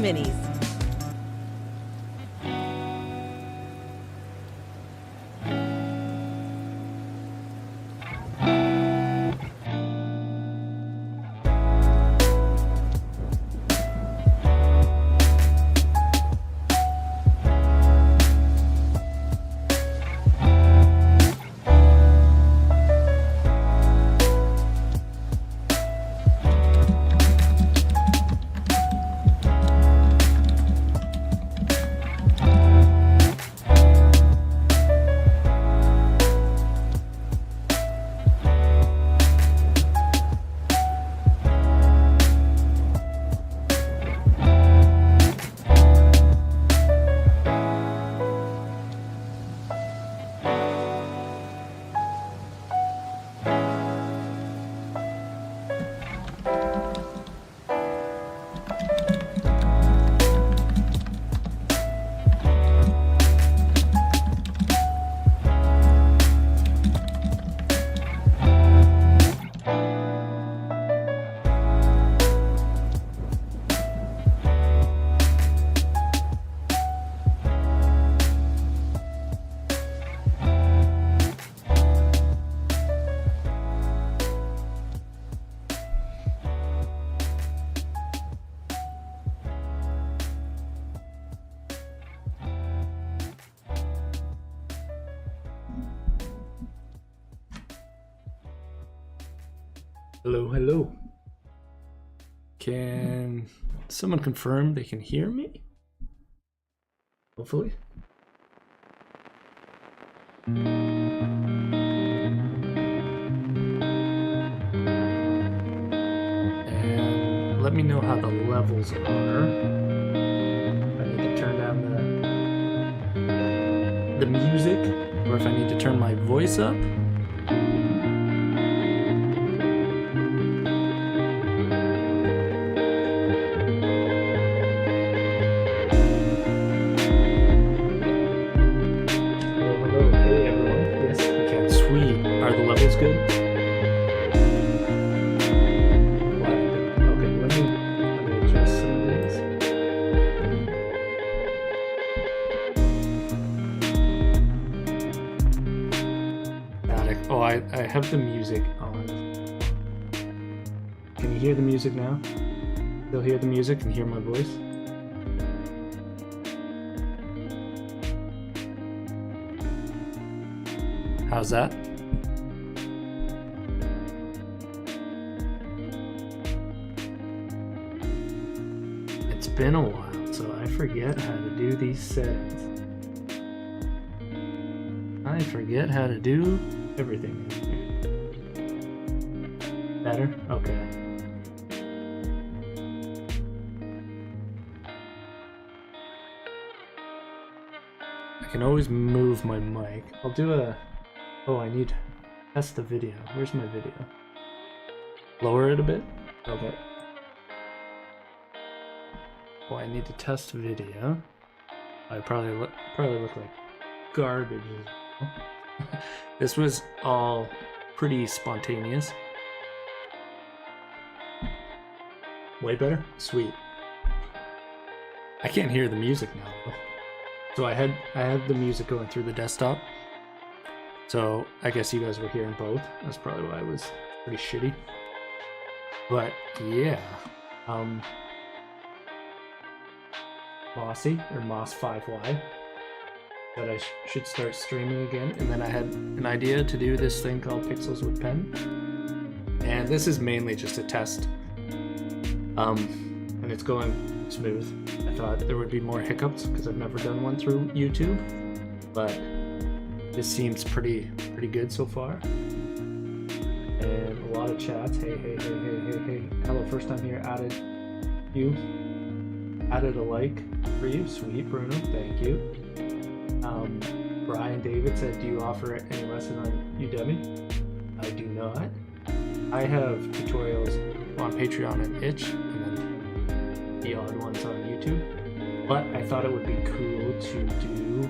Minis. Hello, hello. Can someone confirm they can hear me? Hopefully. And let me know how the levels are. I need to turn down the music, or if I need to turn my voice up. Good. Okay, let me adjust some of these. Got it. Oh, I have the music on. Can you hear the music now? Still hear the music and hear my voice? How's that? It's been a while, so I forget how to do these settings. I forget how to do everything in here. Better? Okay. I can always move my mic. I'll do a... Oh, I need to test the video. Where's my video? Lower it a bit? Okay. Oh, I need to test video. I probably look like garbage. This was all pretty spontaneous. Way better? Sweet. I can't hear the music now though. So I had the music going through the desktop, So I guess you guys were hearing both. That's probably why it was pretty shitty. But yeah, Mossy or Moss5Y, that I should start streaming again. And then I had an idea to do this thing called Pixels with Pen, and this is mainly just a test. And it's going smooth. I thought there would be more hiccups because I've never done one through YouTube, but this seems pretty good so far. And a lot of chats. Hey. Hello, first time here. Added a like for you. Sweet, Bruno. Thank you. Brian David said, do you offer any lesson on Udemy? I do not. I have tutorials on Patreon and Itch, and then the odd ones on YouTube. But I thought it would be cool to do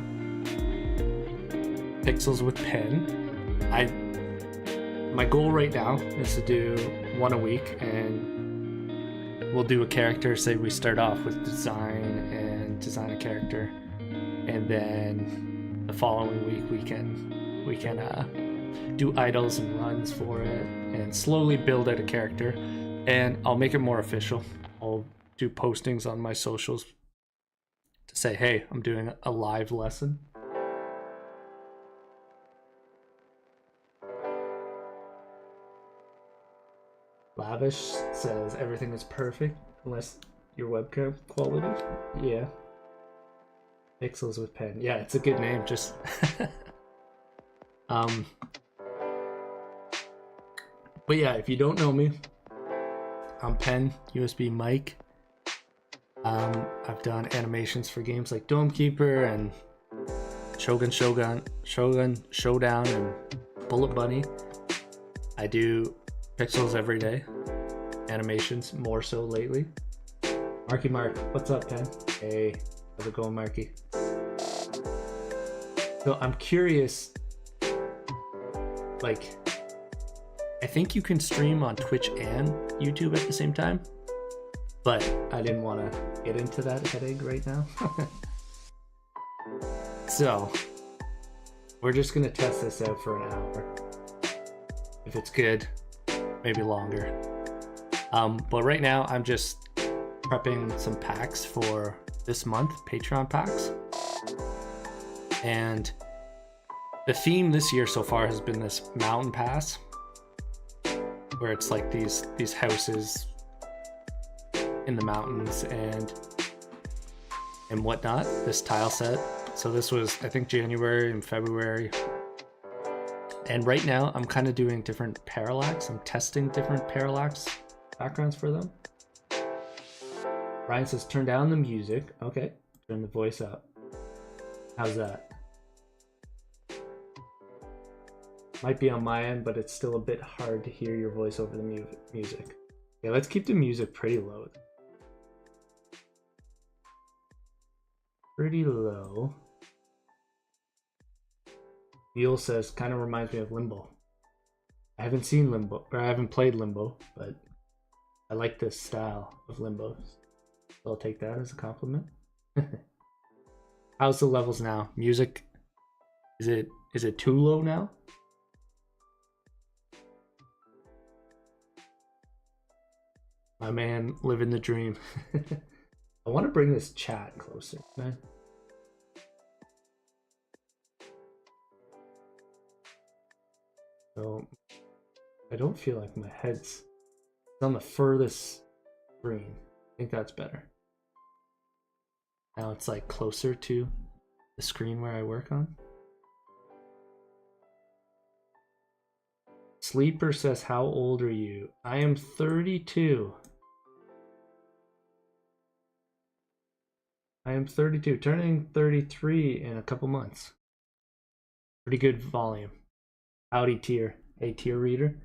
Pixels with Pen. My goal right now is to do one a week, and we'll do a character. Say we start off with design a character, and then the following week we can do idols and runs for it, and slowly build out a character. And I'll make it more official. I'll do postings on my socials to say, hey, I'm doing a live lesson. Lavish says everything is perfect unless your webcam quality. Yeah. Pixels with Pen. Yeah, it's a good name. Just but yeah, if you don't know me, I'm Pen, USB mic. I've done animations for games like Dome Keeper and Shogun Showdown and Bullet Bunny. I do pixels every day, animations more so lately. Marky Mark, what's up, Pen? Hey, how's it going, Marky? So I'm curious, like, I think you can stream on Twitch and YouTube at the same time, but I didn't want to get into that headache right now. So we're just gonna test this out for an hour. If it's good, maybe longer. But right now I'm just prepping some packs for this month, Patreon packs. And the theme this year so far has been this mountain pass, where it's like these houses in the mountains and whatnot, this tile set. So this was, I think, January and February. And right now I'm kind of doing different Parallax. I'm testing different Parallax backgrounds for them. Ryan says, turn down the music. Okay, turn the voice up. How's that? Might be on my end, but it's still a bit hard to hear your voice over the music. Yeah, let's keep the music pretty low. Pretty low. Neil says, kind of reminds me of Limbo. I haven't seen Limbo, or I haven't played Limbo, but I like this style of Limbo. So I'll take that as a compliment. How's the levels now? Music, is it too low now? My man living the dream. I want to bring this chat closer, man. So I don't feel like my head's on the furthest screen. I think that's better. Now it's like closer to the screen where I work on. Sleeper says, how old are you? I am 32. I am 32, turning 33 in a couple months. Pretty good volume. Howdy, tier. Hey, tier reader.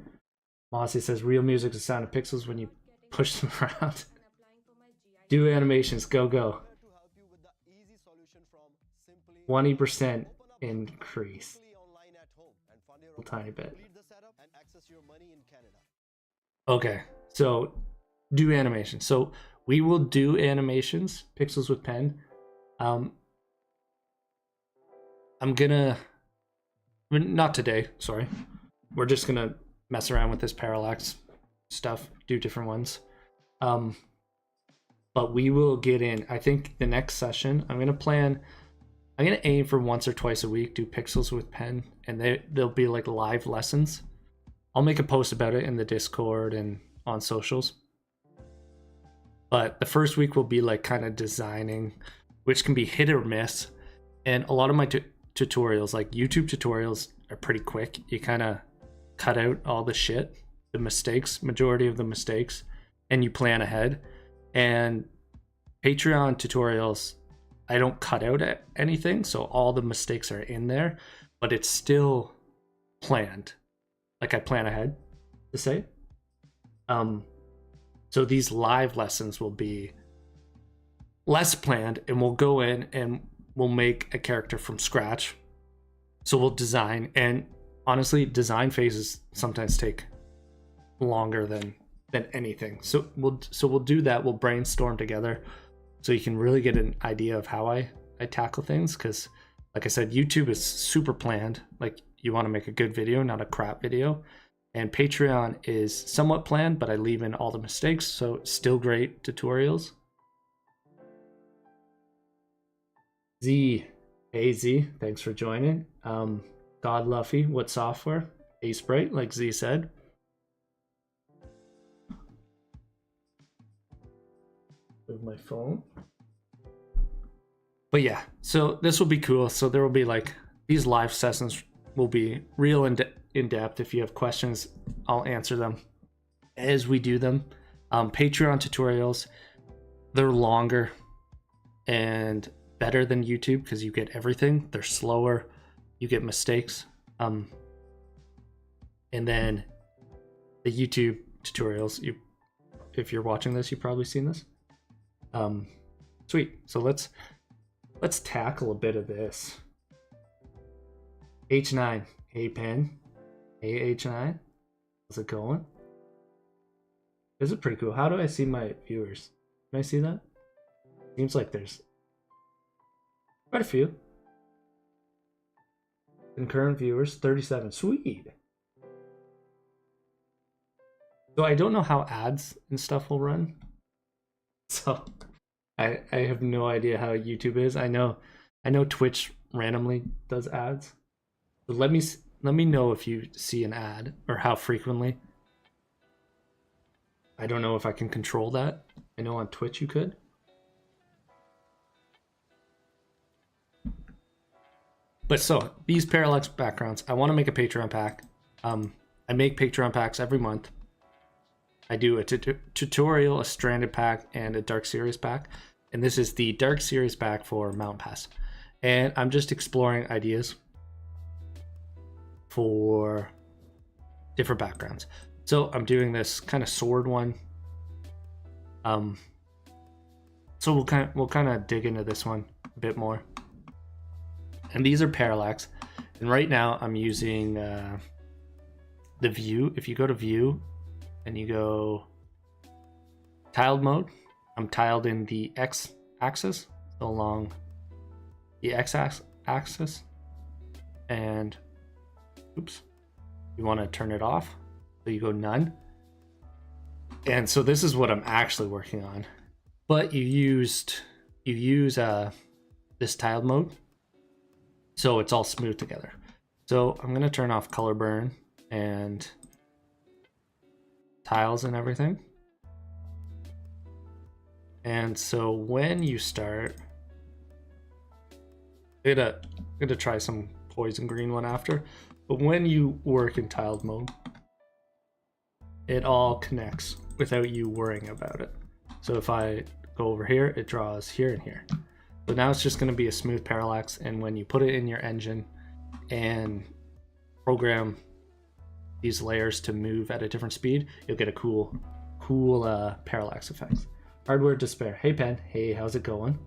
Mossy says, real music is the sound of pixels when you push them around. Do animations, go. 20% increase. A tiny bit. Okay, so do animations. So we will do animations, Pixels with Pen. I'm gonna I mean, not today, sorry. We're just gonna mess around with this parallax stuff, do different ones. But we will get in, I think the next session, I'm gonna aim for once or twice a week, do pixels with pen, and they'll be like live lessons. I'll make a post about it in the Discord and on socials. But the first week will be like kind of designing, which can be hit or miss. And a lot of my tutorials, like YouTube tutorials, are pretty quick. You kind of cut out all the shit, the mistakes, majority of the mistakes, and you plan ahead. And Patreon tutorials, I don't cut out anything, so all the mistakes are in there, but it's still planned. Like I plan ahead to say. So these live lessons will be less planned, and we'll go in and we'll make a character from scratch. So we'll design, and honestly, design phases sometimes take longer than anything. So we'll do that. We'll brainstorm together, so you can really get an idea of how I tackle things. Because, like I said, YouTube is super planned. Like you want to make a good video, not a crap video. And Patreon is somewhat planned, but I leave in all the mistakes, so still great tutorials. Z, hey Z, thanks for joining. God Luffy, what software? A-Sprite, like Z said. Move my phone. But yeah, so this will be cool. So there will be like, these live sessions will be real in depth. If you have questions, I'll answer them as we do them. Patreon tutorials, they're longer and better than YouTube because you get everything. They're slower, you get mistakes. And then the YouTube tutorials, if you're watching this, you've probably seen this. Sweet. So let's tackle a bit of this. H9, hey Pen. Hey H9, how's it going? This is pretty cool. How do I see my viewers? Can I see that? Seems like there's quite a few. Concurrent viewers, 37. Sweet. So I don't know how ads and stuff will run. So I have no idea how YouTube is. I know Twitch randomly does ads. But let me know if you see an ad or how frequently. I don't know if I can control that. I know on Twitch you could. But so, these Parallax backgrounds, I want to make a Patreon pack. I make Patreon packs every month. I do a tutorial, a Stranded pack, and a Dark Series pack. And this is the Dark Series pack for Mountain Pass. And I'm just exploring ideas for different backgrounds. So I'm doing this kind of sword one. So we'll kind of dig into this one a bit more. And these are Parallax. And right now I'm using the view. If you go to view and you go tiled mode, I'm tiled in the X axis, so along the X axis. And oops, you want to turn it off, so you go none. And so this is what I'm actually working on. But you use this tiled mode, so it's all smooth together. So I'm gonna turn off color burn and tiles and everything. And so when you start, I'm gonna try some poison green one after. But when you work in tiled mode, it all connects without you worrying about it. So if I go over here, it draws here and here. So now it's just going to be a smooth parallax, and when you put it in your engine and program these layers to move at a different speed, you'll get a cool parallax effect. Hardware Despair. Hey Pen. Hey, how's it going?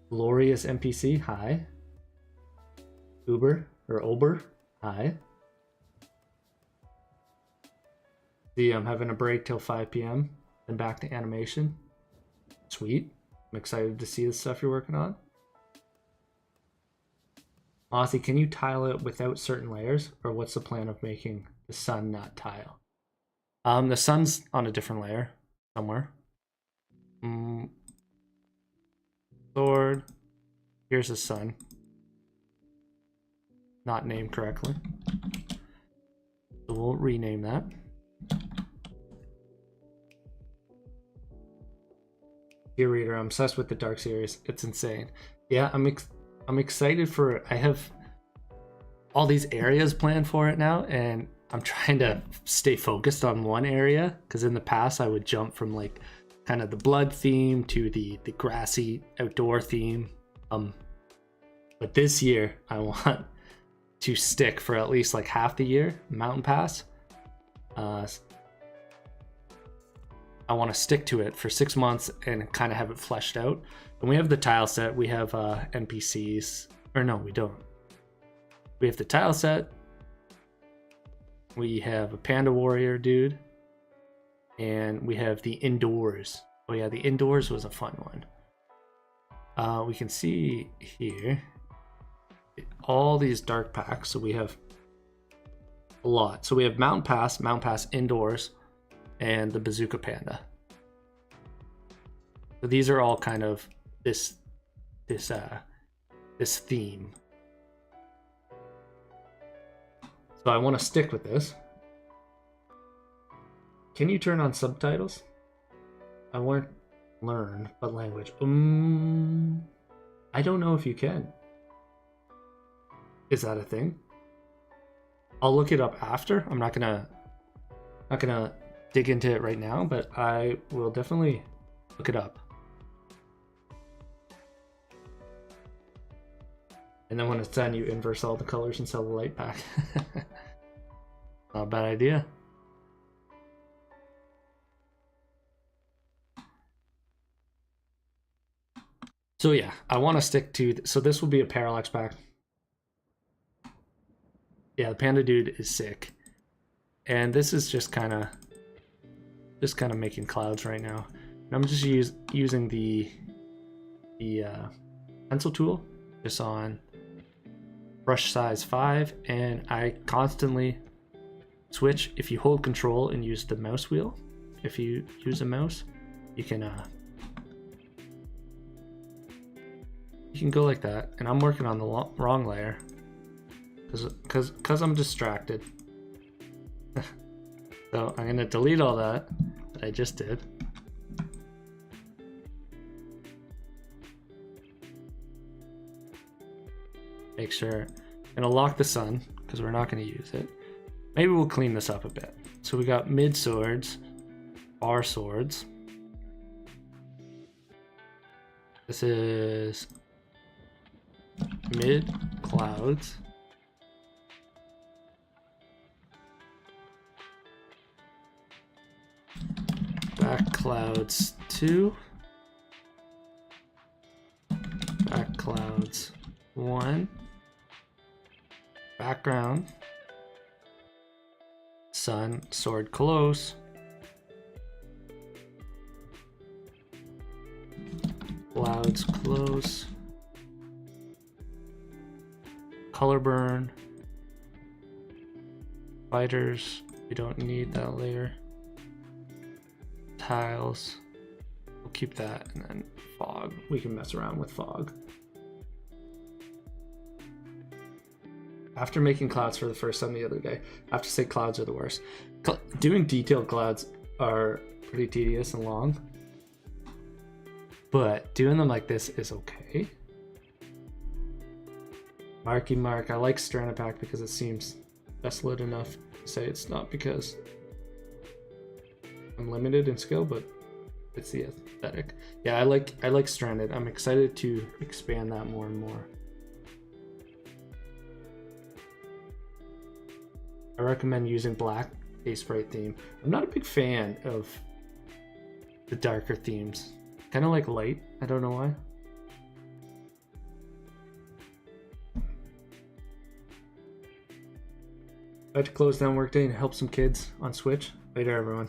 Glorious NPC. Hi. Ober. Hi. See, I'm having a break till 5 p.m. Then back to animation. Sweet. I'm excited to see the stuff you're working on. Ozzy, can you tile it without certain layers, or what's the plan of making the sun not tile? The sun's on a different layer somewhere. Sword. Here's the sun. Not named correctly. So we'll rename that. Dear reader, I'm obsessed with the Dark series. It's insane. Yeah, I'm excited for it. I have all these areas planned for it now, and I'm trying to stay focused on one area, because in the past I would jump from like kind of the blood theme to the grassy outdoor theme. But this year I want to stick for at least like half the year Mountain Pass. I want to stick to it for 6 months and kind of have it fleshed out. And we have the tile set. We have NPCs. Or no, we don't. We have the tile set. We have a panda warrior dude. And we have the indoors. Oh yeah, the indoors was a fun one. We can see here all these dark packs. So we have a lot. So we have Mountain Pass indoors, and the Bazooka Panda. So these are all kind of this theme. So I want to stick with this. Can you turn on subtitles? I want to learn what language. I don't know if you can. Is that a thing? I'll look it up after. I'm not gonna dig into it right now, but I will definitely look it up. And then when it's done, you inverse all the colors and sell the light pack. Not a bad idea. So yeah, I want to stick to, so this will be a Parallax pack. Yeah, the panda dude is sick. And this is just kind of making clouds right now. And I'm just using the pencil tool just on brush size 5, and I constantly switch. If you hold control and use the mouse wheel, if you use a mouse, you can go like that. And I'm working on the wrong layer because I'm distracted. So I'm gonna delete all that I just did. Make sure, I'm gonna lock the sun because we're not gonna use it. Maybe we'll clean this up a bit. So we got mid swords, bar swords. This is mid clouds. Back clouds 2. Back clouds 1. Background. Sun, sword close. Clouds close. Color burn. Fighters, we don't need that layer. Tiles, we'll keep that, and then fog. We can mess around with fog. After making clouds for the first time the other day, I have to say clouds are the worst. Doing detailed clouds are pretty tedious and long, but doing them like this is okay. Marky Mark, I like Stranapack because it seems desolate enough to say it's not because I'm limited in skill, but it's the aesthetic. Yeah, I like Stranded. I'm excited to expand that more and more. I recommend using black a sprite theme. I'm not a big fan of the darker themes. Kind of like light. I don't know why. I had to close down workday and help some kids on Switch. Later, everyone.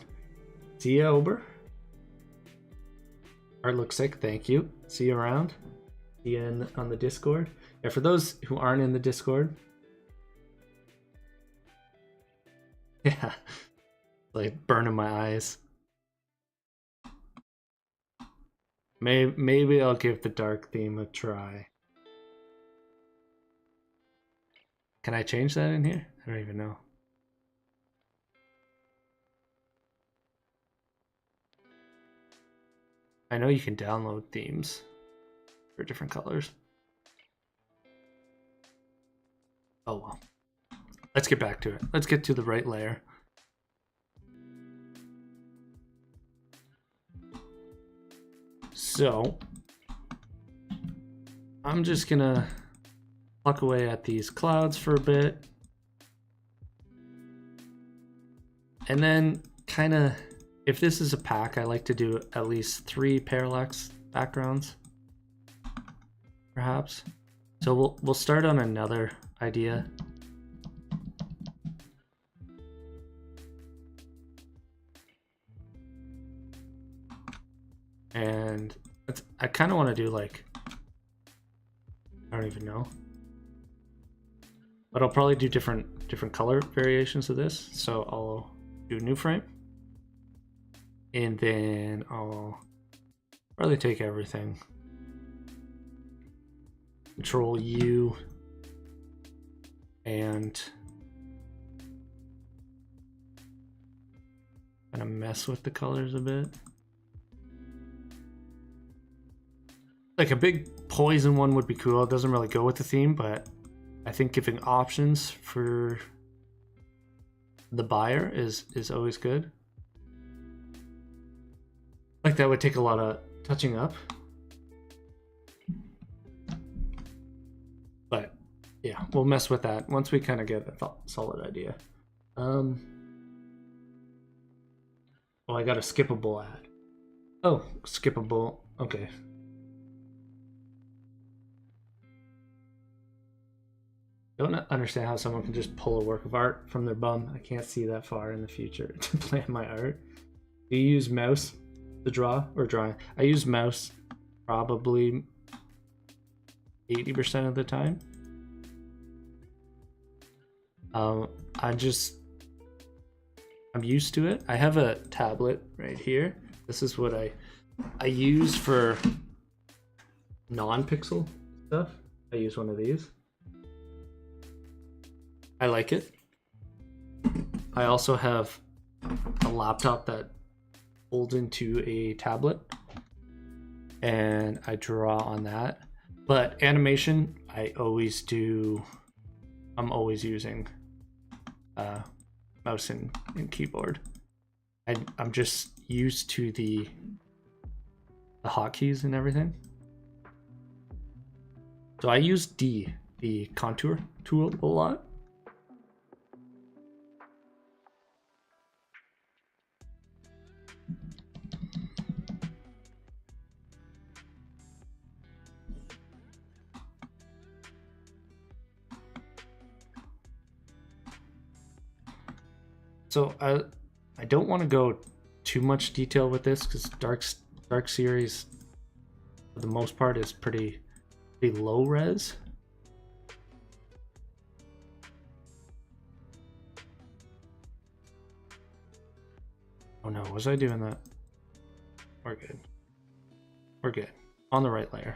See ya, Ober. Art looks sick. Thank you. See you around. See you on the Discord. Yeah, for those who aren't in the Discord, yeah, like burning my eyes. Maybe I'll give the dark theme a try. Can I change that in here? I don't even know. I know you can download themes for different colors. Oh well. Let's get back to it. Let's get to the right layer. So I'm just gonna pluck away at these clouds for a bit. And then kind of, if this is a pack, I like to do at least 3 parallax backgrounds, perhaps. So we'll start on another idea. And I kind of want to do like, I don't even know, but I'll probably do different color variations of this. So I'll do new frame, and then I'll probably take everything, Control U, and kind of mess with the colors a bit. Like a big poison one would be cool. It doesn't really go with the theme, but I think giving options for the buyer is always good. Like that would take a lot of touching up. But yeah, we'll mess with that once we kind of get a solid idea. Oh, I got a skippable ad. Oh, skippable. Okay. Don't understand how someone can just pull a work of art from their bum. I can't see that far in the future to plan my art. Do you use mouse to draw or drawing? I use mouse probably 80% of the time. I'm used to it. I have a tablet right here. This is what I use for non-pixel stuff. I use one of these. I like it. I also have a laptop that folds into a tablet, and I draw on that. But animation, I'm always using mouse and keyboard. I'm just used to the hotkeys and everything. So I use the contour tool a lot. So I don't want to go too much detail with this because Dark Series for the most part is pretty low res. Oh no, was I doing that? We're good. We're good. On the right layer.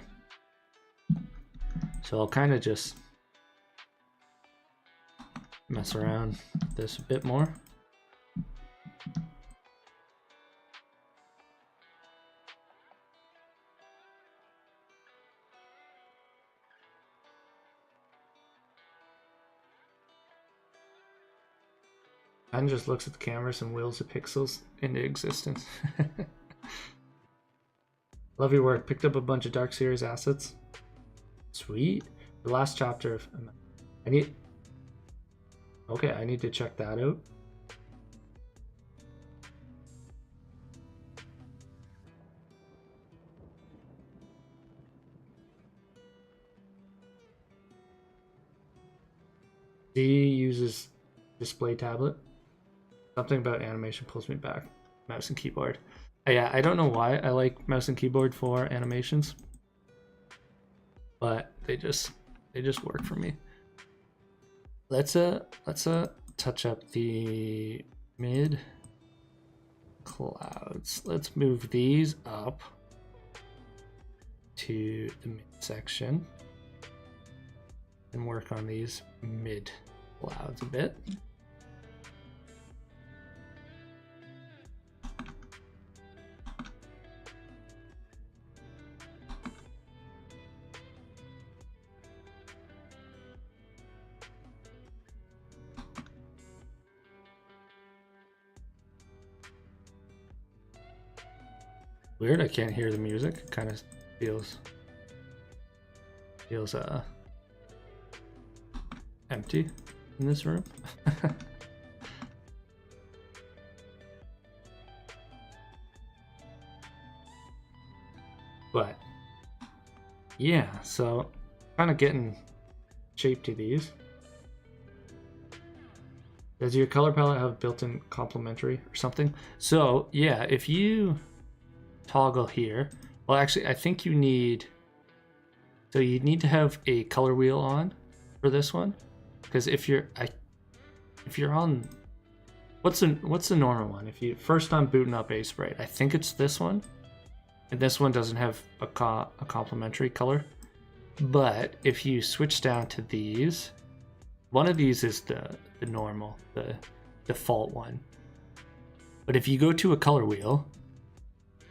So I'll kind of just mess around with this a bit more. And just looks at the cameras and wills the pixels into existence. Love your work. Picked up a bunch of Dark Series assets. Sweet. The last chapter of I need to check that out. D uses display tablet. Something about animation pulls me back. Mouse and keyboard. Yeah, I don't know why I like mouse and keyboard for animations, but they just They just work for me. Let's touch up the mid clouds. Let's move these up to the mid section and work on these mid clouds a bit. Weird, I can't hear the music. It kind of feels empty in this room. But yeah, so kind of getting shape to these. Does your color palette have built-in complementary or something? So yeah, if you toggle here, well actually I think you need, so you need to have a color wheel on for this one, because if you're on, what's the normal one? If you first I'm booting up Sprite, I think it's this one, and this one doesn't have a complementary color. But if you switch down to these, one of these is the normal, the default one. But if you go to a color wheel,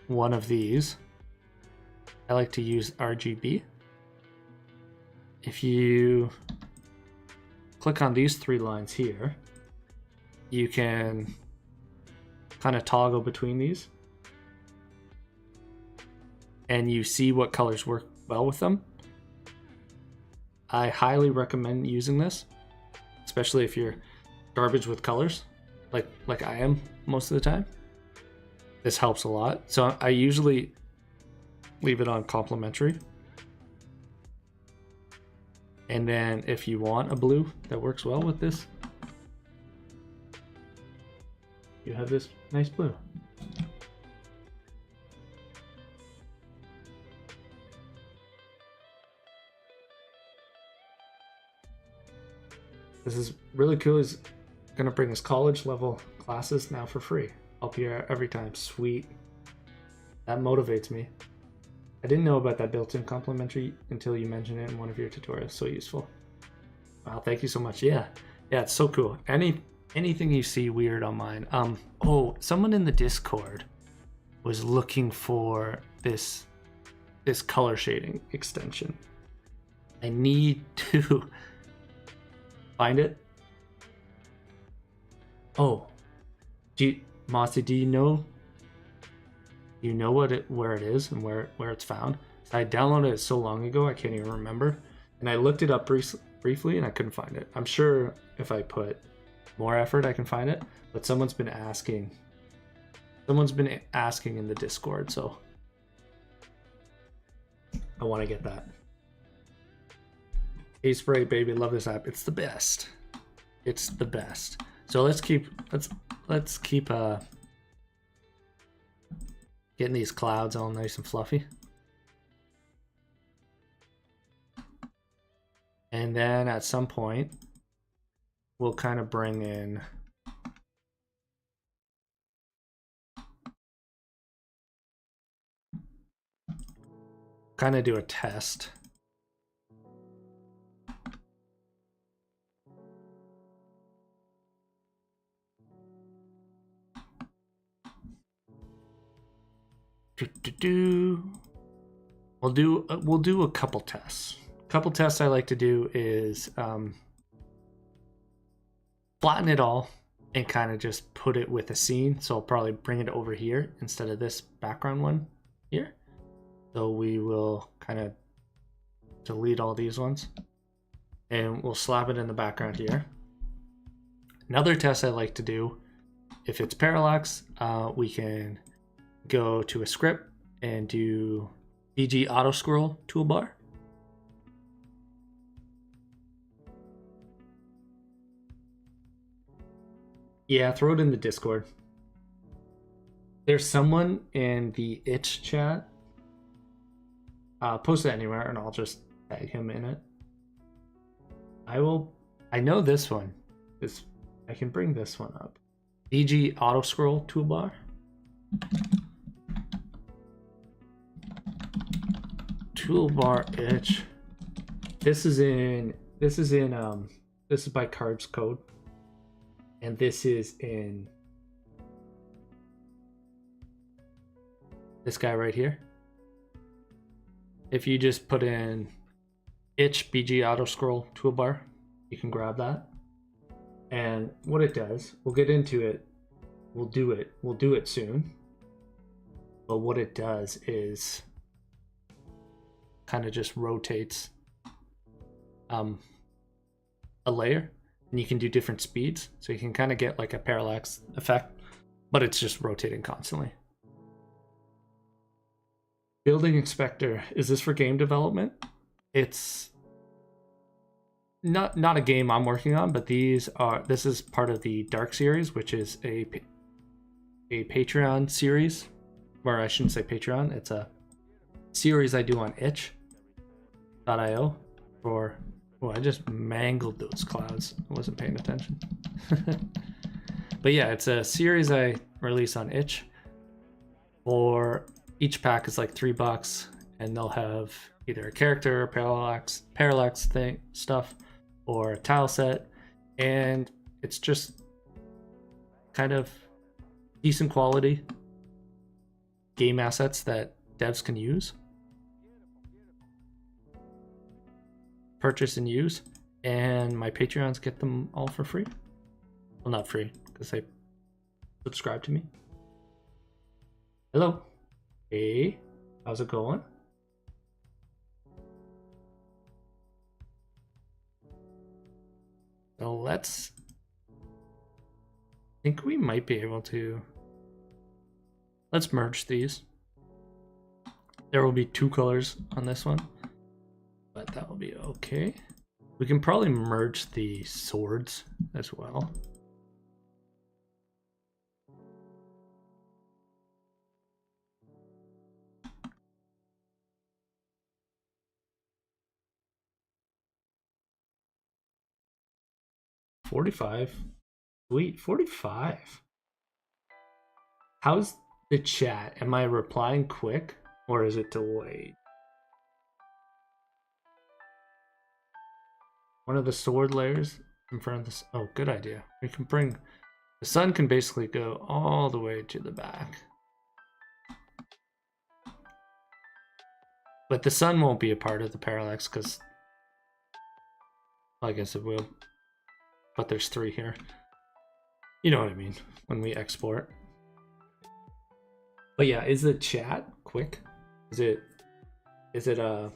one of these, I like to use RGB. If you click on these three lines here, you can kind of toggle between these, and you see what colors work well with them. I highly recommend using this, especially if you're garbage with colors, like I am most of the time. This helps a lot. So I usually leave it on complementary. And then if you want a blue that works well with this, you have this nice blue. This is really cool. Is gonna bring us college level classes now for free. Up here every time. Sweet. That motivates me. I didn't know about that built-in complementary until you mentioned it in one of your tutorials. So useful. Wow, thank you so much. Yeah, it's so cool. Anything you see weird on mine. Oh, someone in the Discord was looking for this color shading extension. I need to find it. Oh, Mossy, do you know where it is and where it's found? I downloaded it so long ago I can't even remember, and I looked it up briefly and I couldn't find it. I'm sure if I put more effort I can find it, but someone's been asking in the Discord, so I want to get that. Spray, baby, love this app. It's the best. It's the best. So let's keep getting these clouds all nice and fluffy. And then at some point, we'll kind of bring in kind of do a test. We'll do a couple tests. Couple tests I like to do is flatten it all and kind of just put it with a scene. So I'll probably bring it over here instead of this background one here. So we will kind of delete all these ones and we'll slap it in the background here. Another test I like to do, if it's Parallax, we can go to a script and do BG auto scroll toolbar. Yeah, throw it in the Discord. There's someone in the itch chat. Post it anywhere and I'll just tag him in it. I know this one. I can bring this one up. BG auto scroll toolbar. Toolbar itch. This is by Carbs Code. And this is in this guy right here. If you just put in itch BG auto scroll toolbar, you can grab that. And what it does, we'll get into it. We'll do it soon. But what it does is kind of just rotates a layer, and you can do different speeds, so you can kind of get like a parallax effect, but it's just rotating constantly. Building inspector, is this for game development? It's not a game I'm working on, but this is part of the Dark series, which is a Patreon series, or I shouldn't say Patreon, it's a series I do on itch.io for, oh, I just mangled those clouds. I wasn't paying attention. But yeah, it's a series I release on itch. For each pack is like $3, and they'll have either a character, parallax thing stuff, or a tile set, and it's just kind of decent quality game assets that devs can use, purchase and use, and my Patreons get them all for free. Well, not free, because they subscribe to me. Hello. Hey, how's it going? So let's, I think we might be able to, let's merge these. There will be 2 colors on this one, but that will be okay. We can probably merge the swords as well. $45. Sweet, 45. How's the chat? Am I replying quick or is it delayed? One of the sword layers in front of this. Oh, good idea. We can bring, the sun can basically go all the way to the back. But the sun won't be a part of the parallax because, I guess it will. But there's 3 here. You know what I mean when we export. But yeah, is the chat quick? Is it am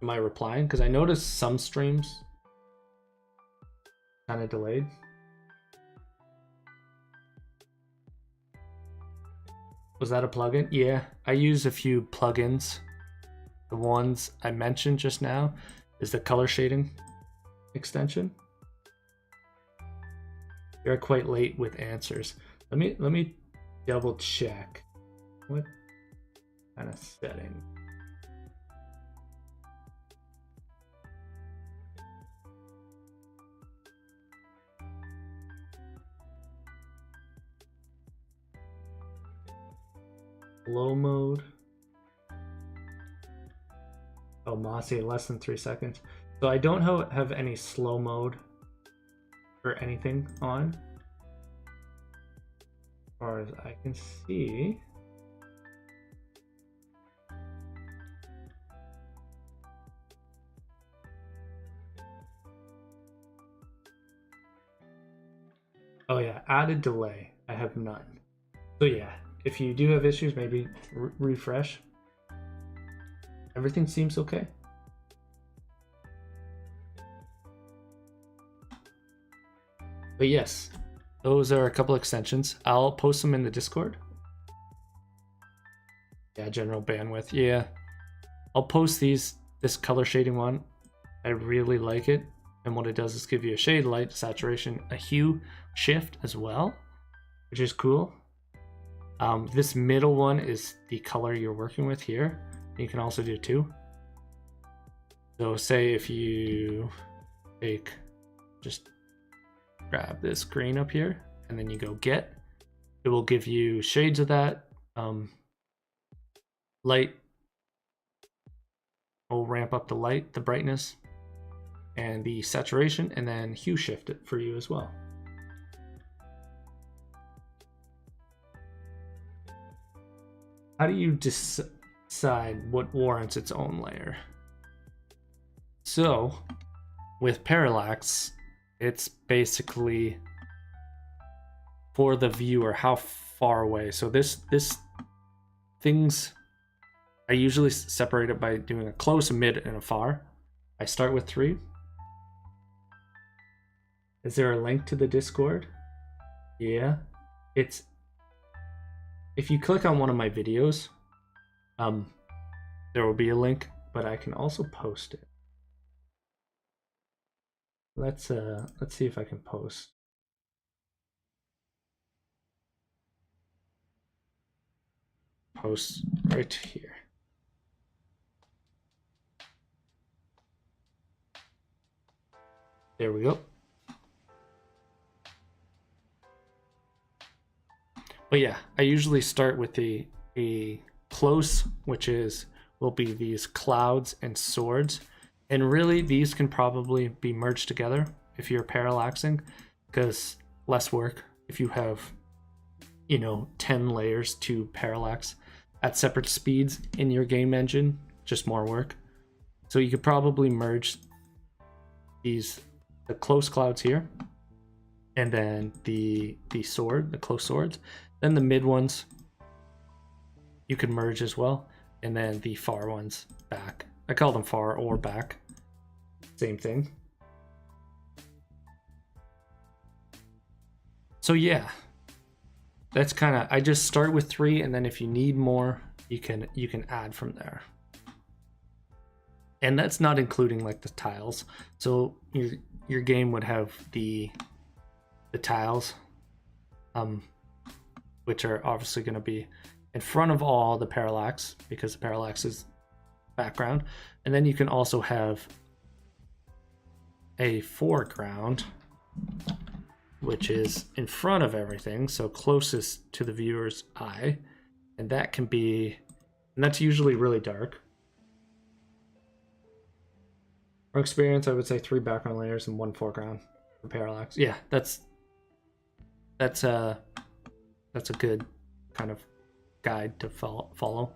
I replying? Because I noticed some streams kind of delayed. Was that a plugin? Yeah, I use a few plugins. The ones I mentioned just now is the color shading extension. You're quite late with answers. Let me double check. What kind of setting? Slow mode. Oh, Mossy, less than 3 seconds. So I don't have any slow mode or anything on, as far as I can see. Oh yeah, added delay. I have none. So yeah, if you do have issues, maybe refresh. Everything seems okay. But yes, those are a couple extensions. I'll post them in the Discord. Yeah, general bandwidth. Yeah, I'll post this color shading one. I really like it. And what it does is give you a shade, light, saturation, a hue shift as well, which is cool. This middle one is the color you're working with here. You can also do 2. So say if you take just grab this green up here, and then you go get. It will give you shades of that. Light will ramp up the light, the brightness, and the saturation, and then hue shift it for you as well. How do you decide what warrants its own layer? So with Parallax, it's basically for the viewer how far away. So this things, I usually separate it by doing a close, a mid, and a far. I start with 3. Is there a link to the Discord? Yeah, it's, if you click on one of my videos, there will be a link, but I can also post it. Let's see if I can post. Post right here. There we go. But yeah, I usually start with a close, which will be these clouds and swords. And really, these can probably be merged together if you're parallaxing, because less work. If you have, 10 layers to parallax at separate speeds in your game engine, just more work. So you could probably merge the close clouds here, and then the close swords. Then the mid ones you could merge as well, and then the far ones back. I call them far or back. Same thing. So yeah, that's kind of, I just start with 3, and then if you need more, you can add from there. And that's not including like the tiles. So your game would have the tiles, which are obviously going to be in front of all the parallax, because the parallax is background. And then you can also have a foreground, which is in front of everything, so closest to the viewer's eye. And that can be, and that's usually really dark. From experience, I would say 3 background layers and 1 foreground for parallax. Yeah, that's a good kind of guide to follow.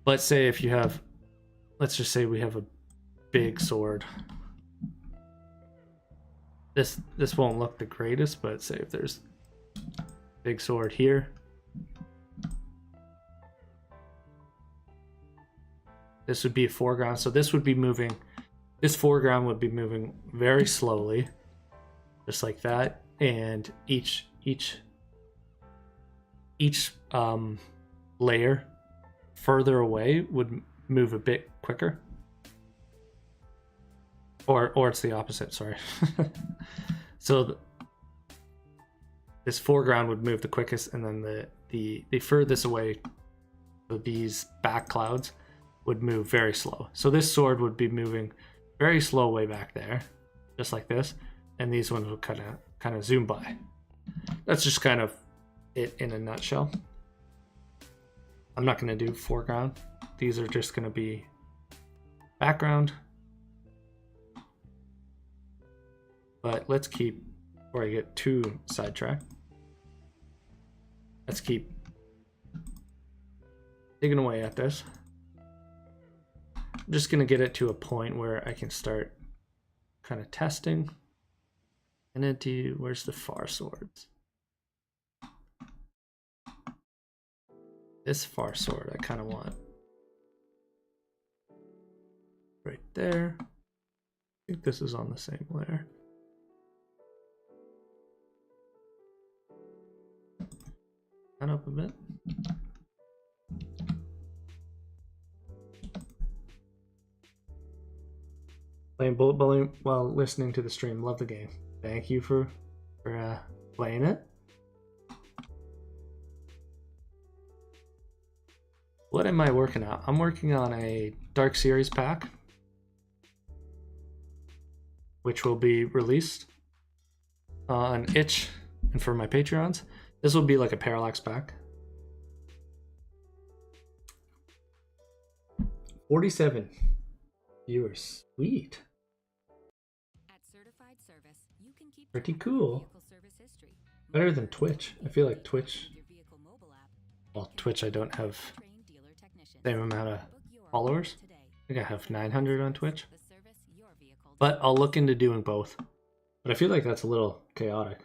Let's say if you have, let's just say we have a big sword. This won't look the greatest, but say if there's big sword here, this would be a foreground. So this would be moving, this foreground would be moving very slowly, just like that. And each layer further away would move a bit quicker. Or it's the opposite, sorry. So this foreground would move the quickest, and then the furthest away, so these back clouds would move very slow. So this sword would be moving very slow way back there, just like this, and these ones would kind of zoom by. That's just kind of it in a nutshell. I'm not going to do foreground. These are just going to be background. But let's keep, before I get too sidetracked, let's keep digging away at this. I'm just going to get it to a point where I can start kind of testing. And then where's the far swords? This far sword I kind of want right there. I think this is on the same layer. That up a bit. Playing bullet bowling while listening to the stream. Love the game. Thank you for playing it. What am I working on? I'm working on a Dark Series pack. which will be released on Itch and for my Patreons. This will be like a Parallax pack. 47 viewers. Sweet. At certified service, you can keep Pretty cool. vehicle service history. Better than Twitch. I feel like Twitch. Well, Twitch I don't have the same amount of followers. I think I have 900 on Twitch. But I'll look into doing both. But I feel like that's a little chaotic.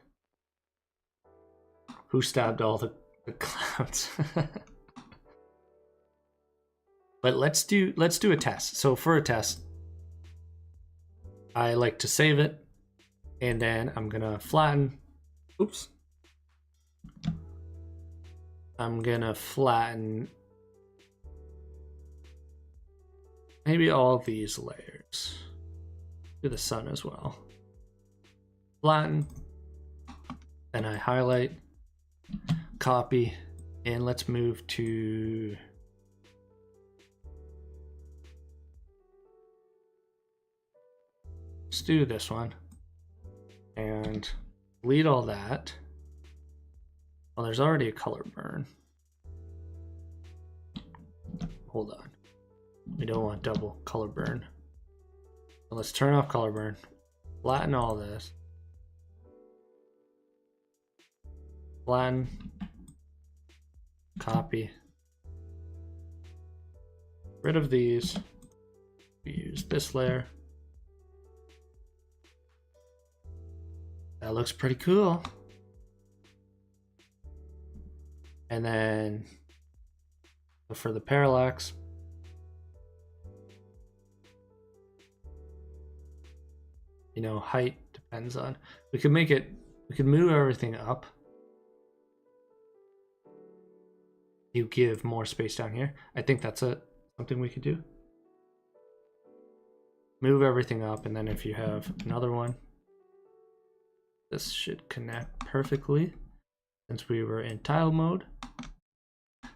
Who stabbed all the clouds? But let's do a test. So for a test, I like to save it, and then I'm gonna flatten. Oops. I'm gonna flatten maybe all these layers. Do the sun as well. Flatten. Then I highlight, copy, and let's move to let's do this one and delete all that. Well, there's already a color burn. Hold on. We don't want double color burn. So let's turn off color burn. Flatten all this. Flatten. Copy. Rid of these. We use this layer. That looks pretty cool. And then for the parallax, you know, height depends on, we could make it, we could move everything up. You give more space down here. I think that's something we could do. Move everything up, and then if you have another one, this should connect perfectly since we were in tile mode.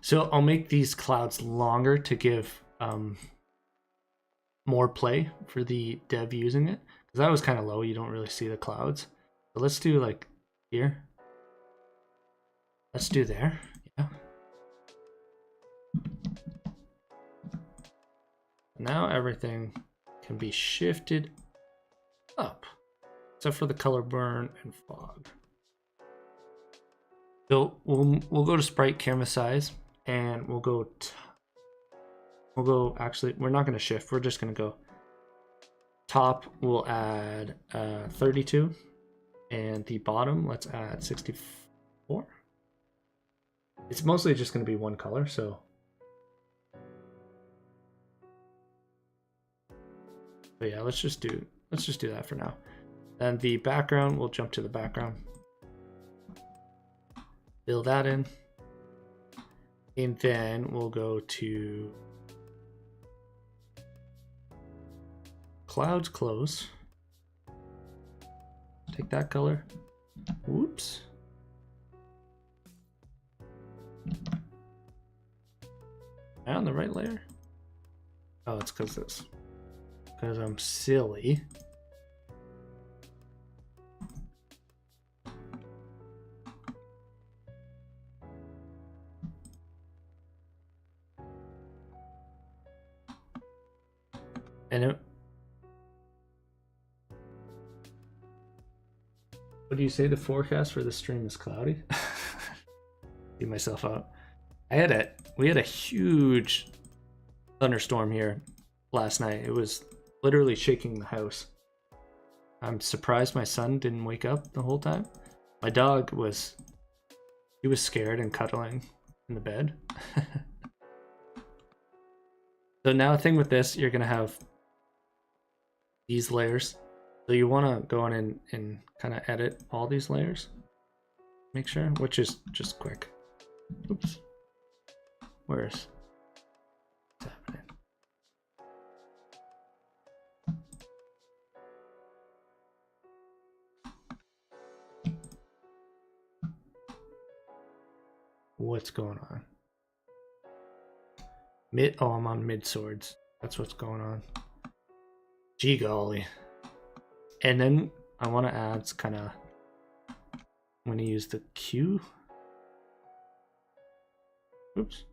So I'll make these clouds longer to give more play for the dev using it, because that was kind of low. You don't really see the clouds. So let's do like here. Let's do there. Yeah. Now everything can be shifted up, except for the color burn and fog. So we'll go to sprite canvas size, and we'll go actually, we're not going to shift, we're just going to go top. We'll add 32, and the bottom let's add 64. It's mostly just going to be one color, so but yeah, let's just do that for now. Then the background, we'll jump to the background, fill that in, and then we'll go to clouds close. Take that color. Whoops. Am I on the right layer? Oh, it's because I'm silly. And what do you say? The forecast for the stream is cloudy. See myself out. We had a huge thunderstorm here last night. It was literally shaking the house. I'm surprised my son didn't wake up the whole time. My dog was scared and cuddling in the bed. So now the thing with this, you're gonna have these layers. So you want to go in and kind of edit all these layers. Make sure, which is just quick. Oops. What's happening? What's going on? I'm on mid swords. That's what's going on. Gee golly. And then I want to add kind of, I'm going to use the Q. Oops.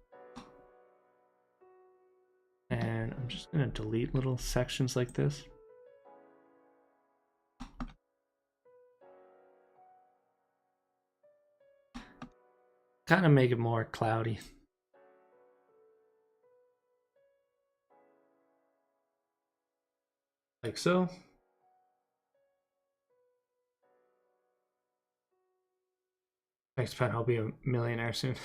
And I'm just going to delete little sections like this. Kind of make it more cloudy. Like so. Thanks, Pat. I'll be a millionaire soon.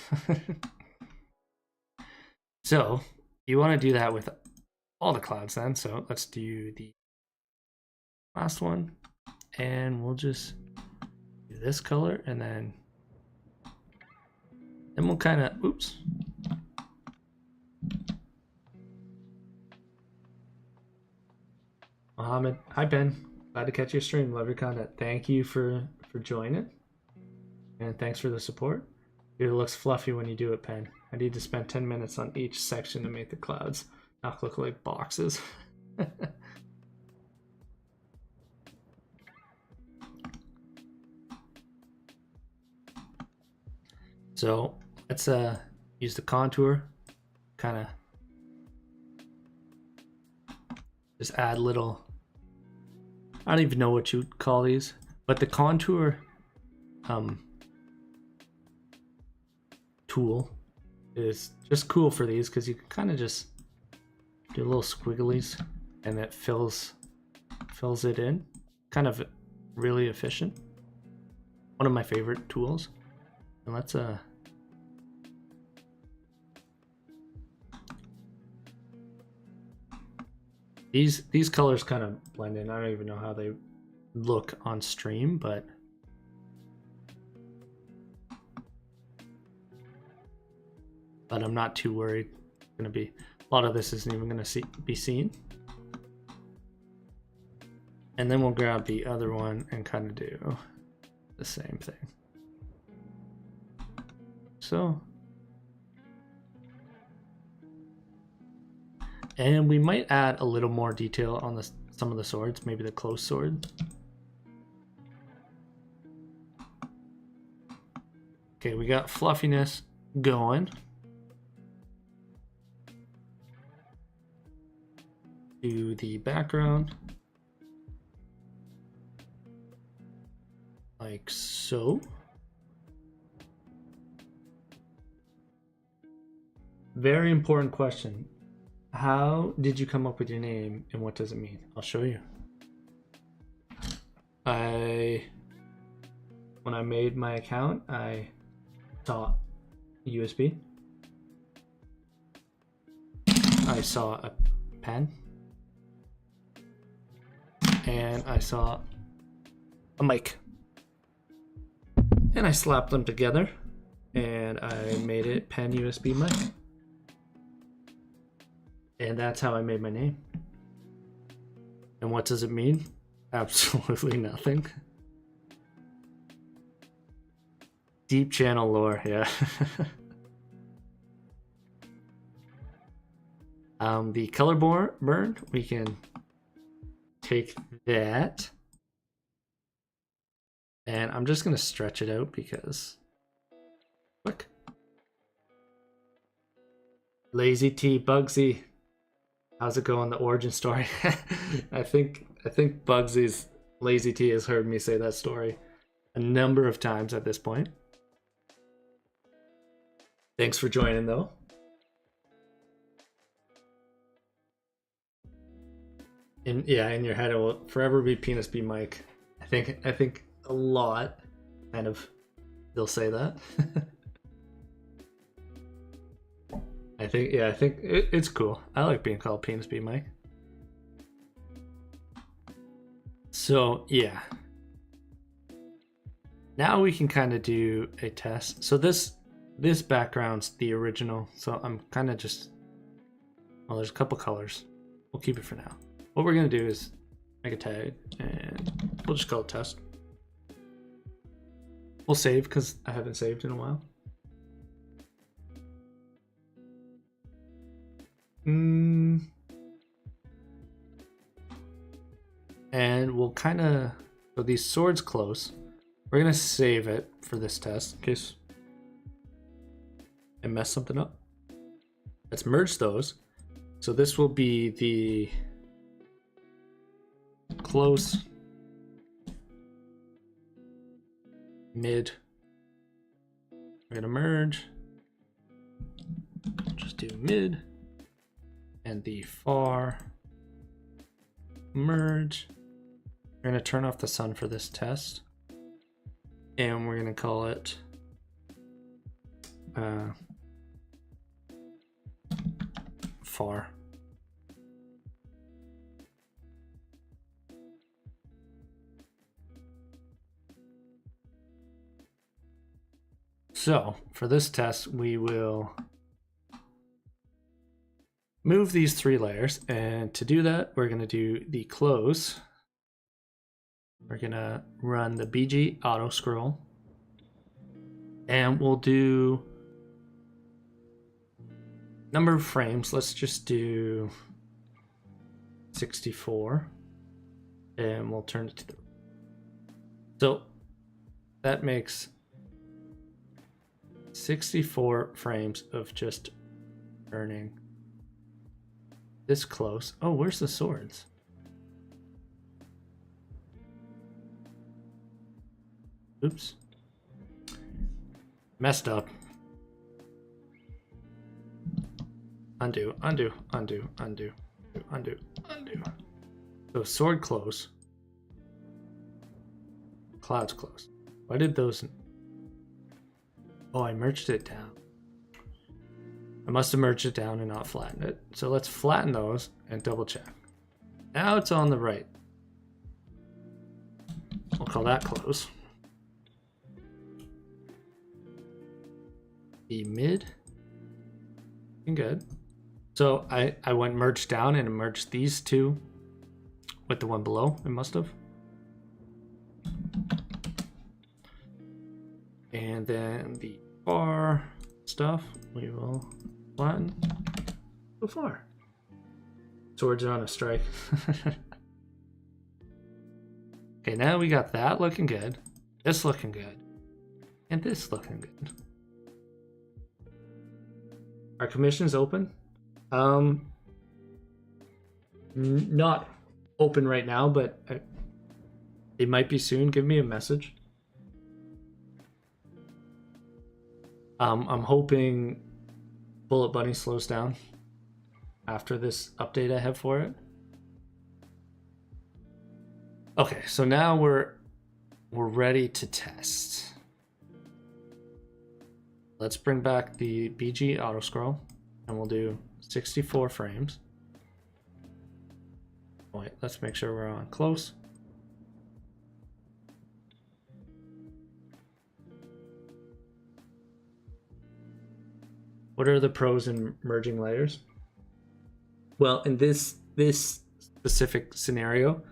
So you want to do that with all the clouds then. So let's do the last one. And we'll just do this color and then we'll kind of, oops. Mohammed, hi Ben. Glad to catch your stream. Love your content. Thank you for joining. And thanks for the support. It looks fluffy when you do it, Pen. I need to spend 10 minutes on each section to make the clouds not look like boxes. So let's use the contour, kind of just add little, I don't even know what you'd call these, but the contour tool is just cool for these because you can kind of just do little squigglies and it fills it in. Kind of really efficient. One of my favorite tools. And let's these colors kind of blend in. I don't even know how they look on stream, but I'm not too worried. It's gonna be a lot of this isn't even gonna be seen. And then we'll grab the other one and kind of do the same thing. So, and we might add a little more detail on some of the swords, maybe the close sword. Okay, we got fluffiness going. Do the background. Like so. Very important question. How did you come up with your name and what does it mean? I'll show you. When I made my account, I saw USB. I saw a pen. And I saw a mic. And I slapped them together and I made it pen USB mic. And that's how I made my name. And what does it mean? Absolutely nothing. Deep channel lore, yeah. The color burn, we can take that. And I'm just gonna stretch it out because, look. Lazy T, Bugsy. How's it going? The origin story. I think Bugsy's Lazy T has heard me say that story a number of times at this point. Thanks for joining though. In your head it will forever be Penis B Mike. I think a lot kind of they'll say that. I think it's cool. I like being called Penis B Mike. So yeah. Now we can kind of do a test. So this background's the original. So I'm kind of just, well, there's a couple colors. We'll keep it for now. What we're gonna do is make a tag and we'll just call it test. We'll save because I haven't saved in a while. And we'll kind of, so these swords close. We're gonna save it for this test in case I mess something up. Let's merge those. So this will be the close, mid. We're gonna merge. Just do mid, and the far merge. We're gonna turn off the sun for this test, and we're gonna call it far. So for this test, we will move these 3 layers, and to do that, we're going to do the close. We're going to run the BG auto scroll, and we'll do number of frames. Let's just do 64, and we'll turn it to the. So that makes 64 frames of just turning this close. Oh, where's the swords? Oops. Messed up. Undo, undo, undo, undo, undo, undo. So sword close. Clouds close. Why did those... Oh, I merged it down. I must have merged it down and not flattened it. So let's flatten those and double check. Now it's on the right. We'll call that close. The mid. Good. So I went merged down and merged these 2 with the one below. It must have. And then the far stuff we will flatten so far. Swords are on a strike. Okay, now we got that looking good, this looking good, and this looking good. Our commission's open. Not open right now, but it might be soon. Give me a message. I'm hoping Bullet Bunny slows down after this update I have for it. Okay, so now we're ready to test. Let's bring back the BG auto scroll, and we'll do 64 frames. Wait, let's make sure we're on close. What are the pros in merging layers? Well, in this specific scenario,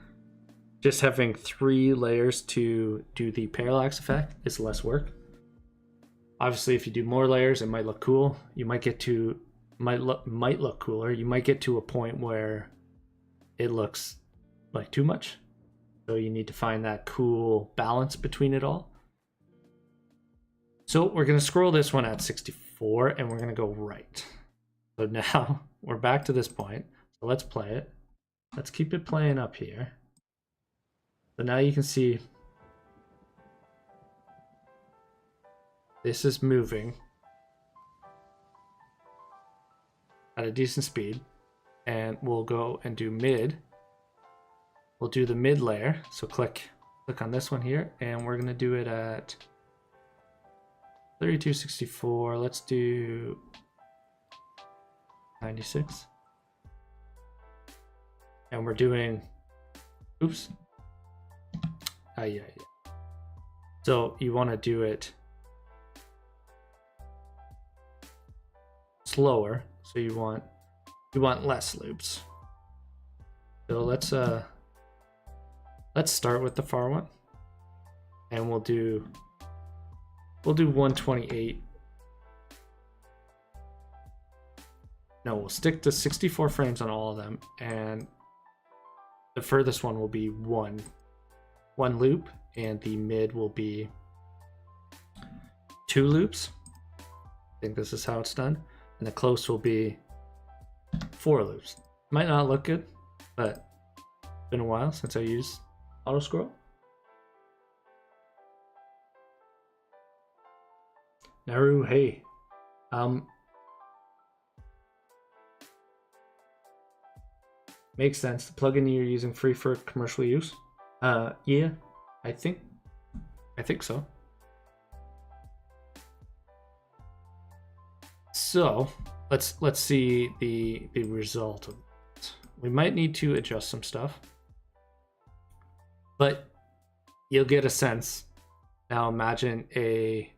just having 3 layers to do the parallax effect is less work. Obviously, if you do more layers, it might look cool. You might get to might look cooler. You might get to a point where it looks like too much. So you need to find that cool balance between it all. So we're going to scroll this one at 64, and we're going to go right. So now we're back to this point. So let's play it. Let's keep it playing up here. So now you can see this is moving at a decent speed. And we'll go and do mid. We'll do the mid layer. So click on this one here, and we're going to do it at 3264. Let's do 96. And we're doing, oops. Yeah. So you want to do it slower. So you want less loops. So let's start with the far one, and we'll do 128. No, we'll stick to 64 frames on all of them, and the furthest one will be one loop, and the mid will be 2 loops. I think this is how it's done. And the close will be 4 loops. Might not look good, but it's been a while since I used auto scroll. Naru, hey. Makes sense. The plugin you're using free for commercial use? Yeah, I think so. So let's see the result of it. We might need to adjust some stuff, but you'll get a sense. Now imagine a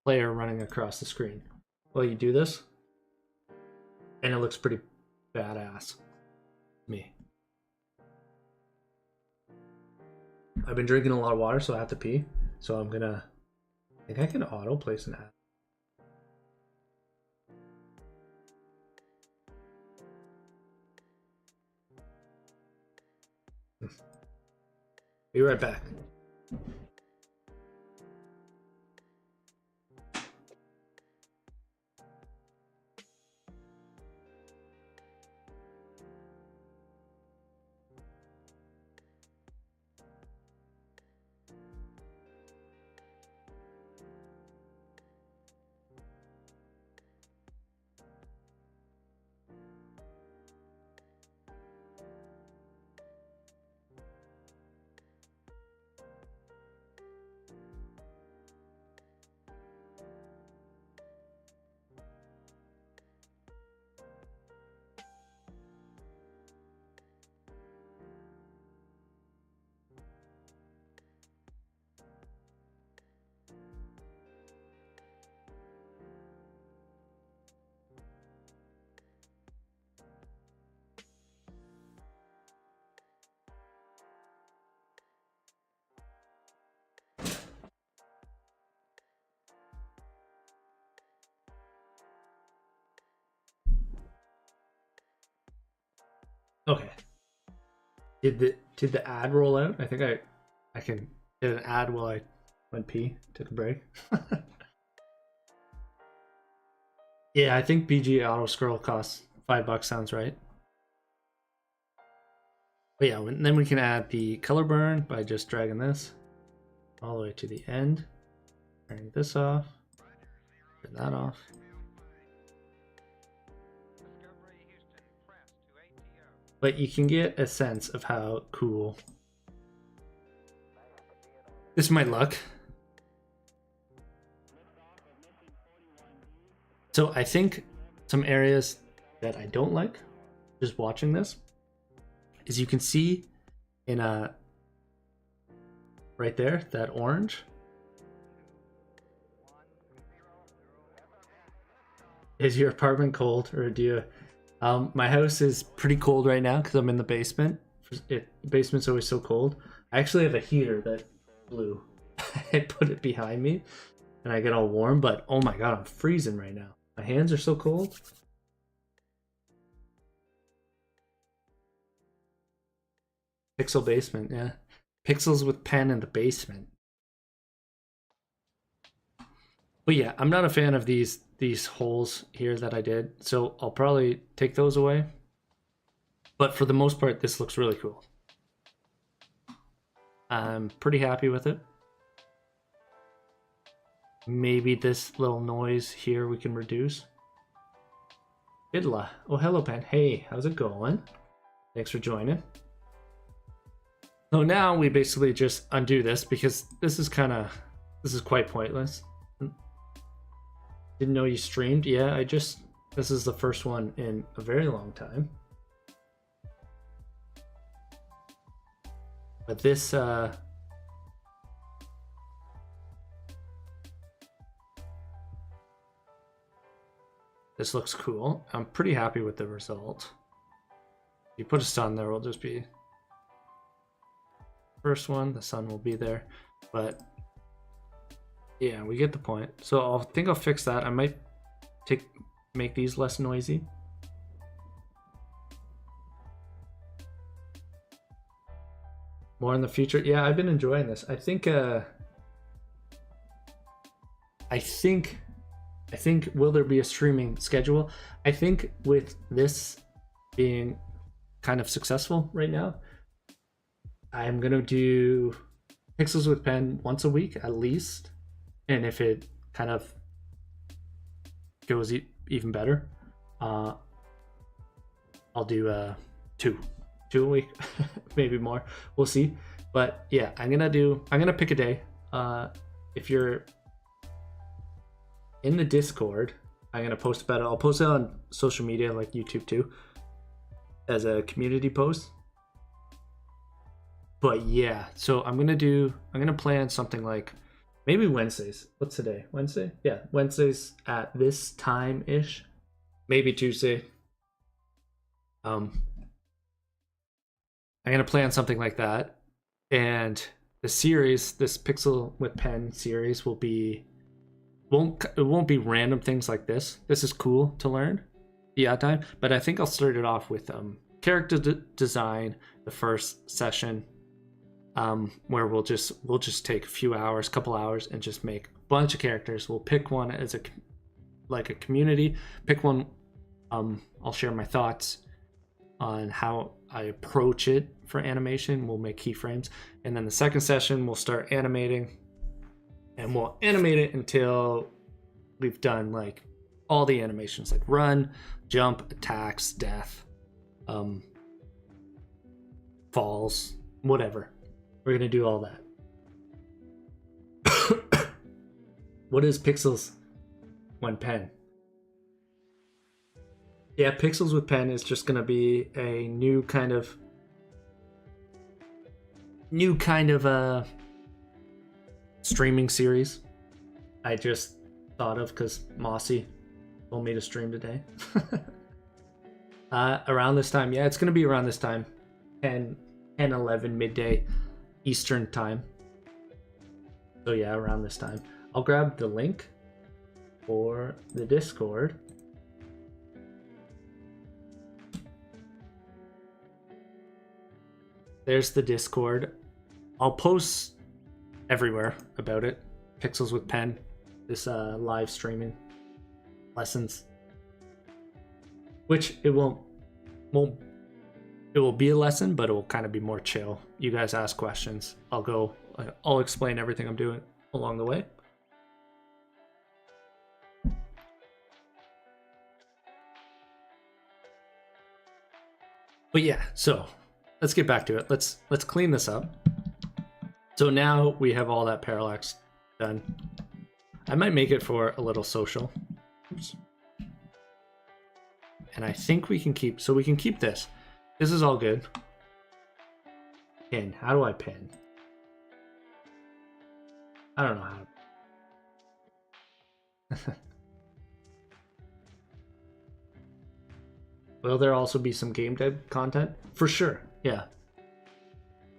player running across the screen. Well, you do this, and it looks pretty badass to me. I've been drinking a lot of water, so I have to pee. So I think I can auto place an ad. Be right back. Okay. Did the ad roll out? I think I can did an ad while I went pee, took a break. Yeah, I think BG auto scroll costs $5. Sounds right. But yeah, then we can add the color burn by just dragging this all the way to the end, turning this off, turn that off. But you can get a sense of how cool this might look. So I think some areas that I don't like, just watching this, is you can see in right there, that orange. Is your apartment cold, or do you... my house is pretty cold right now because I'm in the basement. The basement's always so cold. I actually have a heater that blew. I put it behind me and I get all warm, but oh my god, I'm freezing right now. My hands are so cold. Pixel basement, yeah. Pixels with pen in the basement. But yeah, I'm not a fan of these holes here that I did, so I'll probably take those away. But for the most part, this looks really cool. I'm pretty happy with it. Maybe this little noise here we can reduce. Idla. Oh, hello, Pen. Hey, how's it going? Thanks for joining. So now we basically just undo this because this is quite pointless. Didn't know you streamed? Yeah, this is the first one in a very long time. But this this looks cool. I'm pretty happy with the result. If you put a sun there, will just be first one. The sun will be there, but Yeah, we get the point. So I think I'll fix that. I might make these less noisy. More in the future. Yeah, I've been enjoying this. I think will there be a streaming schedule? I think with this being kind of successful right now, I'm gonna do Pixels with Pen once a week at least, and if it kind of goes even better, I'll do two a week, maybe more. We'll see. But yeah, I'm gonna pick a day. If you're in the Discord, I'm gonna post about it. I'll post it on social media like YouTube too, as a community post. But yeah, so I'm gonna plan something like maybe Wednesdays. What's today? Wednesday? Yeah, Wednesdays at this time ish. Maybe Tuesday. I'm gonna plan something like that, and the series, this Pixel with Pen series, it won't be random things like this. This is cool to learn, yeah, time. But I think I'll start it off with character design, the first session, where we'll just take a few hours, couple hours, and just make a bunch of characters. We'll pick one as a community. Pick one. I'll share my thoughts on how I approach it for animation. We'll make keyframes, and then the second session we'll start animating, and we'll animate it until we've done like all the animations, like run, jump, attacks, death, falls, whatever. We're gonna do all that. What is Pixels when Pen? Yeah, Pixels with Pen is just gonna be a new kind of streaming series I just thought of because Mossy told me to stream today. Around this time, yeah, it's gonna be around this time, 11 midday Eastern time. So yeah, around this time. I'll grab the link for the Discord. There's the Discord. I'll post everywhere about it. Pixels with Pen, this live streaming lessons. Which it will be a lesson, but it will kind of be more chill. You guys ask questions. I'll explain everything I'm doing along the way. But yeah, so let's get back to it. Let's clean this up. So now we have all that parallax done. I might make it for a little social. Oops. And I think we can keep this. This is all good. Pin. How do I pin? I don't know how. Will there also be some game dev content? For sure, yeah.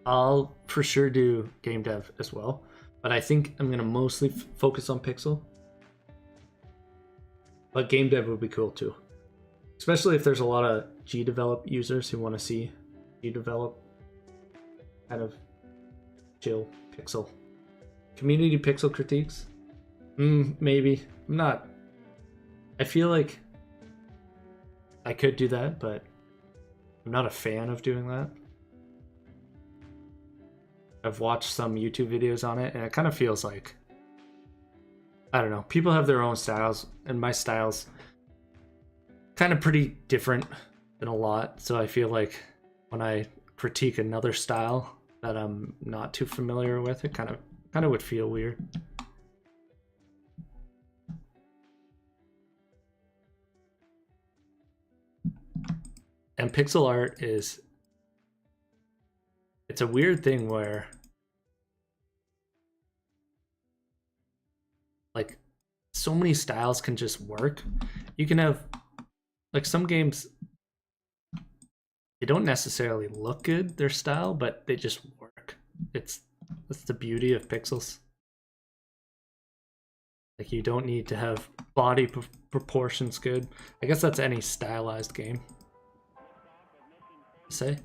I'll for sure do game dev as well, but I think I'm gonna mostly focus on Pixel. But game dev would be cool too, especially if there's a lot of GDevelop users who want to see GDevelop kind of chill Pixel. Community Pixel critiques? Maybe. I'm not. I feel like I could do that, but I'm not a fan of doing that. I've watched some YouTube videos on it, and it kind of feels like, I don't know, people have their own styles, and my style's kind of pretty different than a lot, so I feel like when I critique another style that I'm not too familiar with, it kind of would feel weird. And pixel art it's a weird thing where like so many styles can just work. You can have like some games, they don't necessarily look good, their style, but they just work. That's the beauty of pixels. Like, you don't need to have body proportions good. I guess that's any stylized game. Say.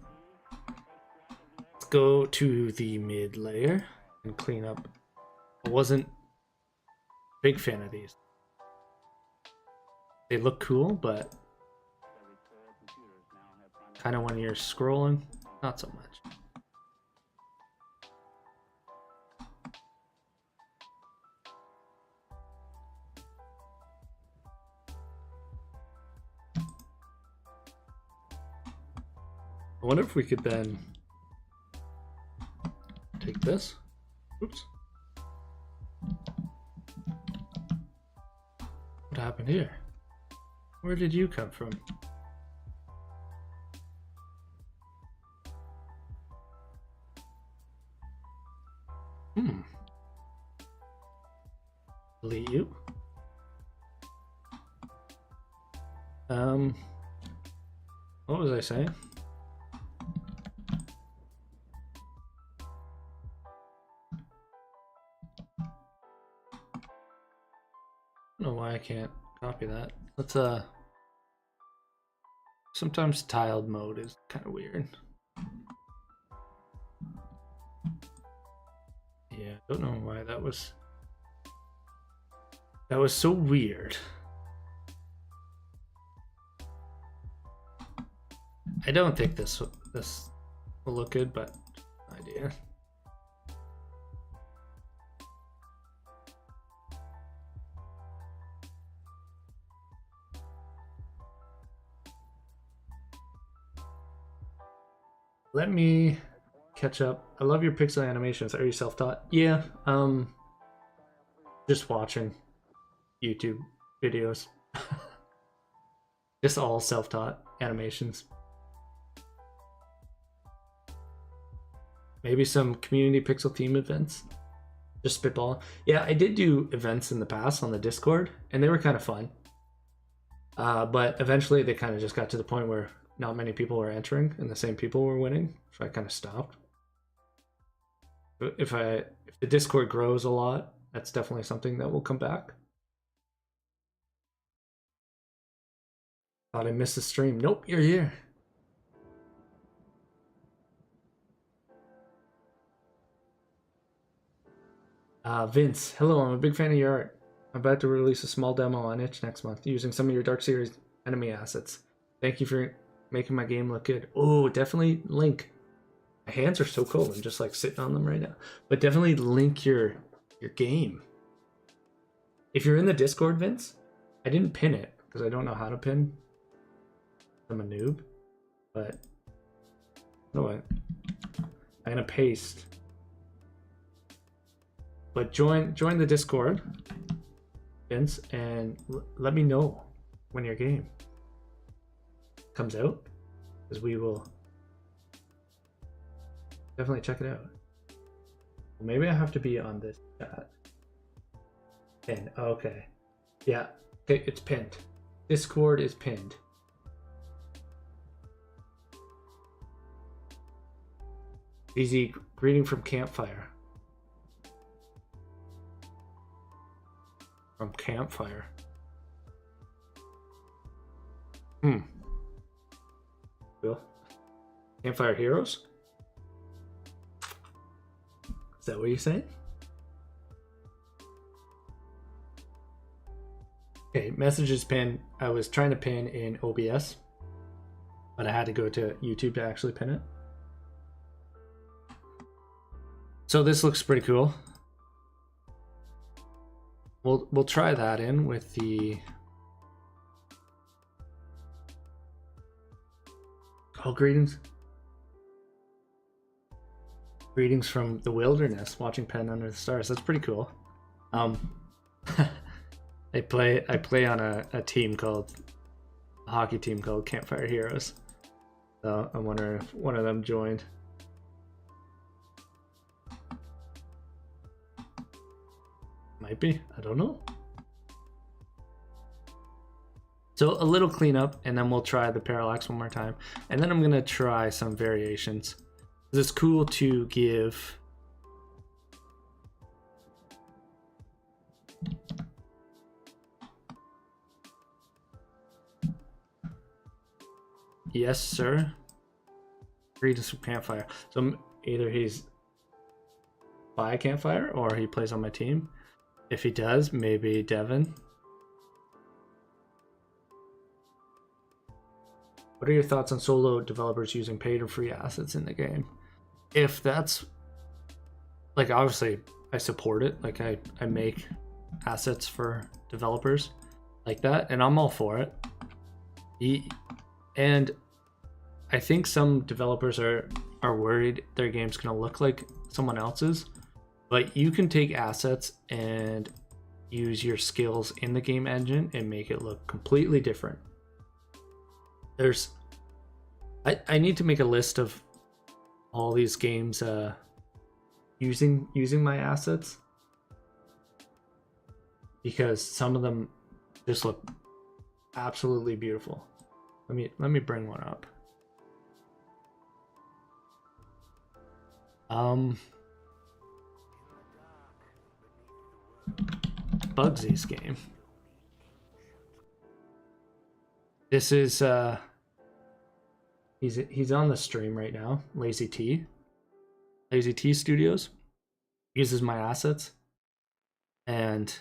Let's go to the mid layer and clean up. I wasn't a big fan of these. They look cool, but kind of when you're scrolling, not so much. I wonder if we could then take this. Oops. What happened here? Where did you come from? Delete you. What was I saying? I don't know why I can't copy that. Let's sometimes tiled mode is kind of weird. Yeah, don't know why that was so weird. I don't think this will look good, but idea. Let me catch up. I love your pixel animations. Are you self-taught? Yeah, just watching YouTube videos. Just all self-taught animations. Maybe some community pixel theme events. Just spitball. Yeah, I did do events in the past on the Discord, and they were kind of fun. But eventually they kind of just got to the point where not many people were entering and the same people were winning, so I kind of stopped. If the Discord grows a lot, that's definitely something that will come back. Thought I missed the stream. Nope, you're here. Vince, hello, I'm a big fan of your art. I'm about to release a small demo on itch next month using some of your Dark Series enemy assets. Thank you for making my game look good. Oh, definitely link. My hands are so cold. I'm just like sitting on them right now. But definitely link your game. If you're in the Discord, Vince, I didn't pin it because I don't know how to pin. I'm a noob. But you know what? I'm gonna paste. But join the Discord, Vince, and let me know when your game comes out, because we will definitely check it out. Well, maybe I have to be on this chat. Pin. Okay. Yeah. Okay, it's pinned. Discord is pinned. Easy greeting from Campfire. From Campfire. Cool. Campfire Heroes? Is that what you're saying? Okay, messages pin. I was trying to pin in OBS, but I had to go to YouTube to actually pin it. So this looks pretty cool. We'll try that in with the greetings. Greetings from the wilderness, watching Pen Under the Stars. That's pretty cool. I play on a team called a hockey team called Campfire Heroes. So I'm wondering if one of them joined. Might be, I don't know. So a little cleanup, and then we'll try the Parallax one more time. And then I'm gonna try some variations. It's cool to give Yes, sir. Agree to some campfire. So either he's by a campfire or he plays on my team. If he does, maybe Devin. What are your thoughts on solo developers using paid or free assets in the game? If that's like, obviously I support it. Like I make assets for developers like that, and I'm all for it. And I think some developers are worried their game's gonna look like someone else's, but you can take assets and use your skills in the game engine and make it look completely different. I need to make a list of all these games using my assets, because some of them just look absolutely beautiful. Let me bring one up. Bugsy's game. This is he's on the stream right now. Lazy T Studios uses my assets, and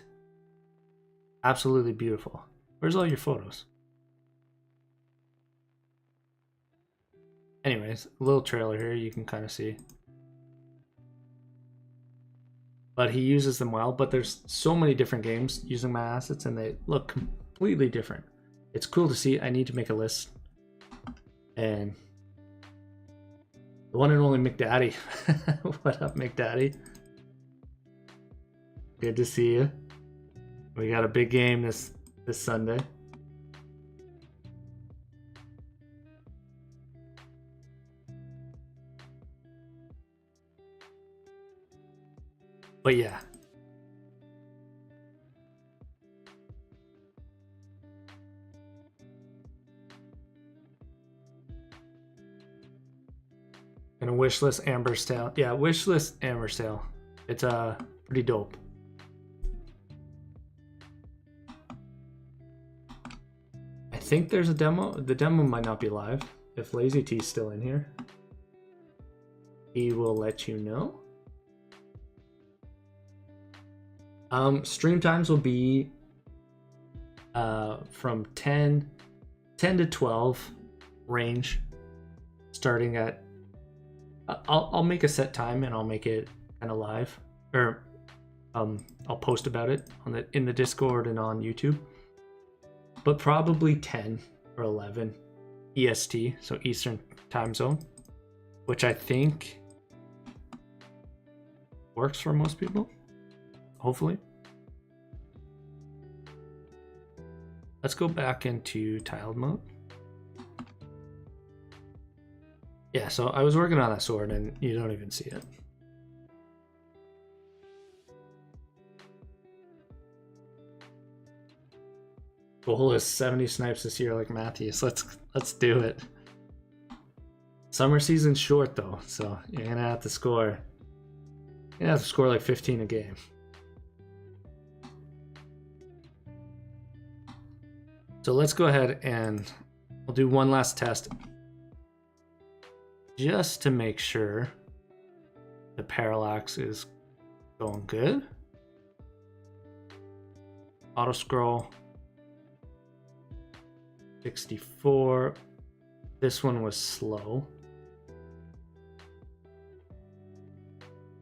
absolutely beautiful. Where's all your photos? Anyways, a little trailer here you can kind of see. But he uses them well, but there's so many different games using my assets and they look completely different. It's cool to see. I need to make a list. And the one and only McDaddy. What up, McDaddy? Good to see you. We got a big game this Sunday. But yeah. And a wishlist Amber's Tale. Yeah, wishlist Amber's Tale. It's pretty dope. I think there's a demo. The demo might not be live. If Lazy T's still in here, he will let you know. Stream times will be from 10 to 12 range, starting at I'll make a set time and I'll make it kind of live, or I'll post about it in the Discord and on YouTube, but probably 10 or 11 EST, so Eastern time zone, which I think works for most people. Hopefully. Let's go back into tiled mode. Yeah, so I was working on that sword and you don't even see it. Goal is 70 snipes this year like Matthews. Let's do it. Summer season's short though, so you're gonna have to score. You're gonna have to score like 15 a game. So let's go ahead and we'll do one last test just to make sure the parallax is going good. Auto scroll 64. This one was slow.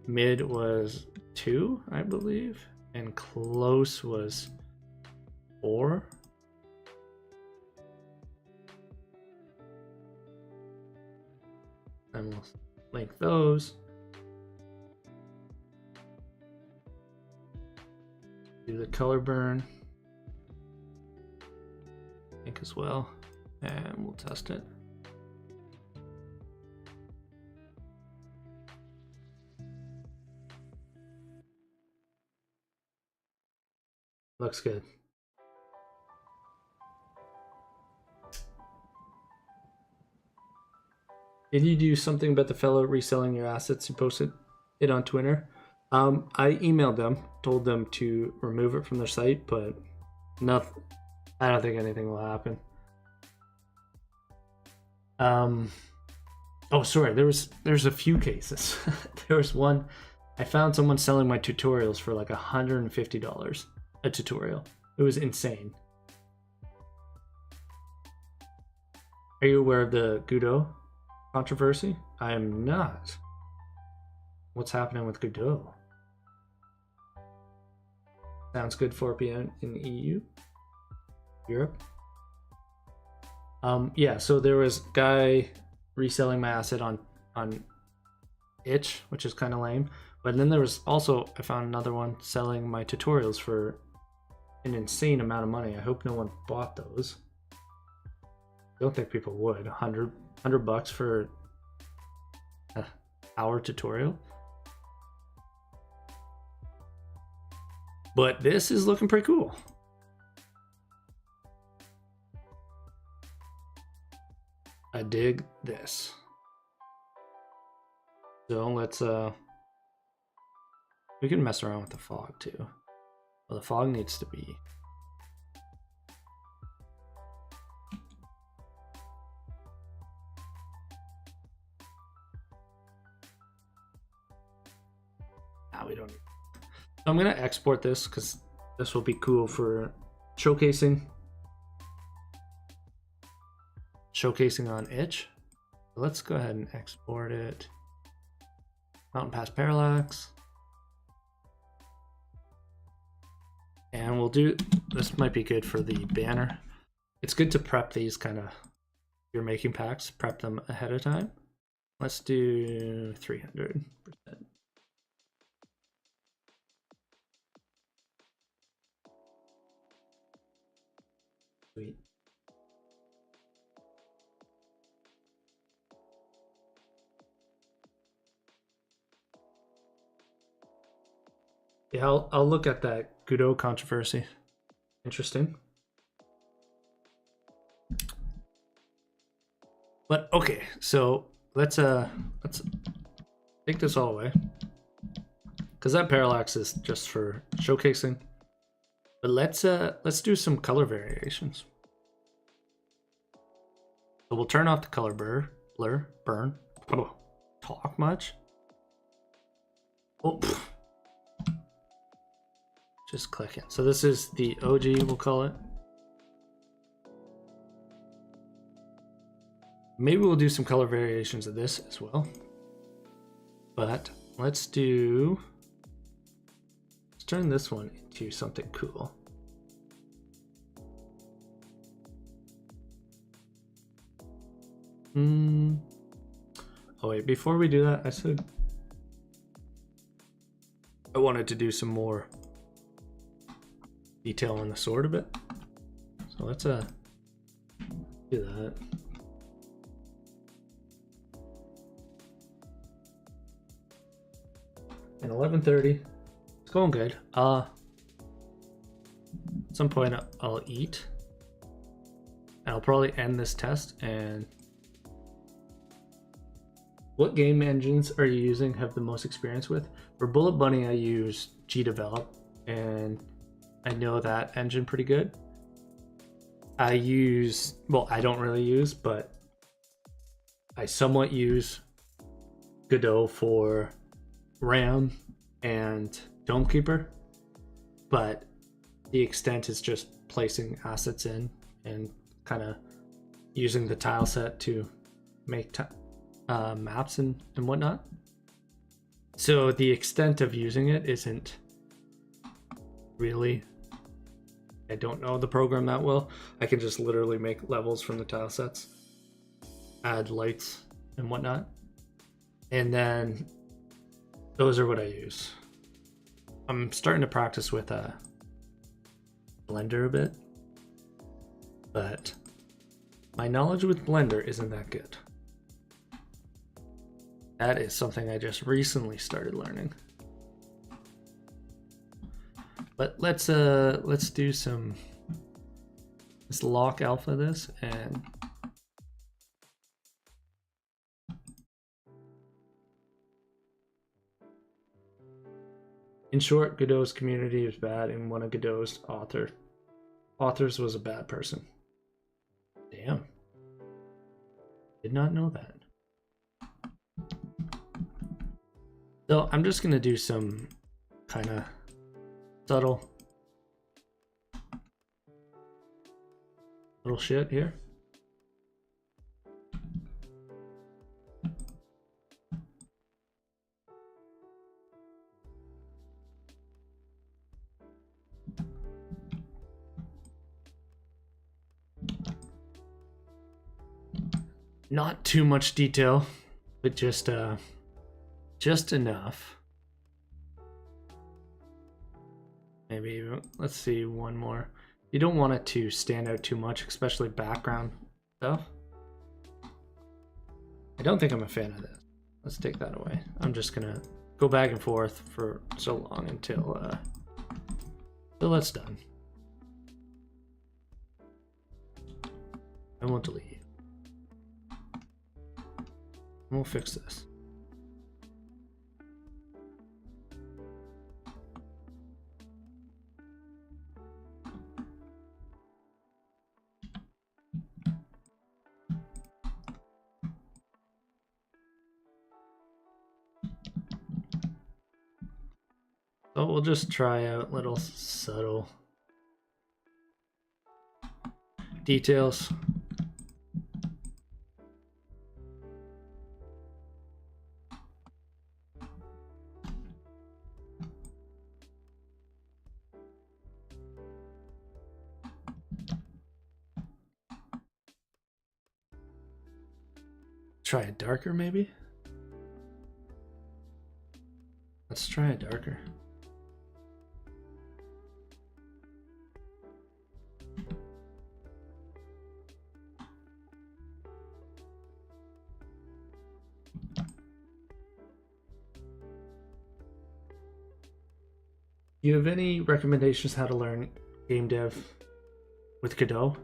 Mid was 2, I believe, and close was 4. And we'll link those. Do the color burn. Link as well. And we'll test it. Looks good. Did you do something about the fellow reselling your assets? You posted it on Twitter. I emailed them, told them to remove it from their site, but nothing. I don't think anything will happen. Oh, sorry. There's a few cases. There was one. I found someone selling my tutorials for like $150 a tutorial. It was insane. Are you aware of the Godot controversy? I am not. What's happening with Godot? Sounds good. 4 p.m. in the EU, Europe. Yeah. So there was a guy reselling my asset on itch, which is kind of lame. But then there was also, I found another one selling my tutorials for an insane amount of money. I hope no one bought those. I don't think people would. $100 for an hour tutorial. But this is looking pretty cool. I dig this. So let's we can mess around with the fog too. Well, the fog needs to be we don't need. So I'm gonna export this because this will be cool for showcasing on itch. So let's go ahead and export it. Mountain Pass Parallax. And we'll do, this might be good for the banner. It's good to prep these kind of, you're making packs, prep them ahead of time. Let's do 300%. Sweet. Yeah, I'll look at that Godot controversy. Interesting. But okay, so let's take this all away, because that parallax is just for showcasing. But let's do some color variations. So we'll turn off the color burn. Oh, talk much? Oh, just click it. So this is the OG, we'll call it. Maybe we'll do some color variations of this as well. But let's turn this one into something cool. Oh wait, before we do that, I wanted to do some more detail on the sword a bit. So let's do that. And 11:30. It's going good. At some point I'll eat. And I'll probably end this test. And what game engines are you using, have the most experience with? For Bullet Bunny, I use GDevelop, and I know that engine pretty good. I don't really use, but I somewhat use Godot for RAM and Dome Keeper, but the extent is just placing assets in and kind of using the tile set to make maps and whatnot. So the extent of using it isn't really, I don't know the program that well. I can just literally make levels from the tile sets, add lights and whatnot, and then those are what I use. I'm starting to practice with Blender a bit, but my knowledge with Blender isn't that good. That is something I just recently started learning. But let's do some, let's lock alpha this, and in short, Godot's community is bad, and one of Godot's authors was a bad person. Damn. Did not know that. So I'm just gonna do some kind of subtle little shit here. Not too much detail, but just enough. Maybe, let's see, one more. You don't want it to stand out too much, especially background stuff. I don't think I'm a fan of this. Let's take that away. I'm just gonna go back and forth for so long until that's done. I won't delete you. We'll fix this. So we'll just try out little subtle details. Try it darker, maybe? Let's try it darker. Do you have any recommendations how to learn game dev with Godot?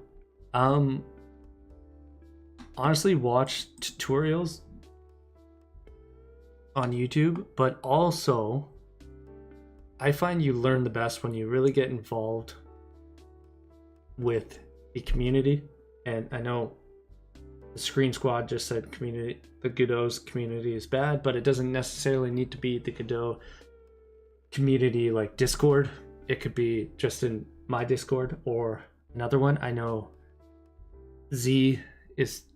Honestly, watch tutorials on YouTube, but also I find you learn the best when you really get involved with the community. And I know the Screen Squad just said the Godot's community is bad, but it doesn't necessarily need to be the Godot community like Discord. It could be just in my Discord or another one. I know Z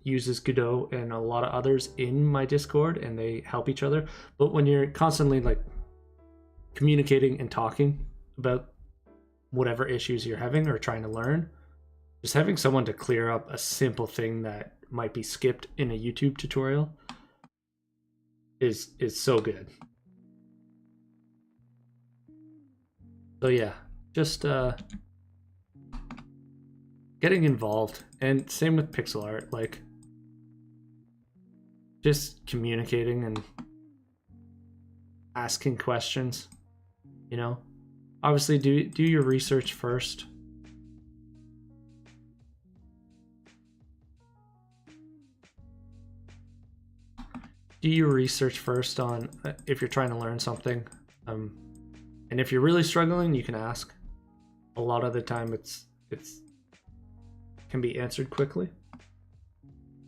uses Godot and a lot of others in my Discord, and they help each other. But when you're constantly like communicating and talking about whatever issues you're having or trying to learn, just having someone to clear up a simple thing that might be skipped in a YouTube tutorial is so good. So yeah, just getting involved, and same with pixel art, like just communicating and asking questions, you know. Obviously do your research first. Do your research first on if you're trying to learn something, and if you're really struggling, you can ask. A lot of the time it's can be answered quickly.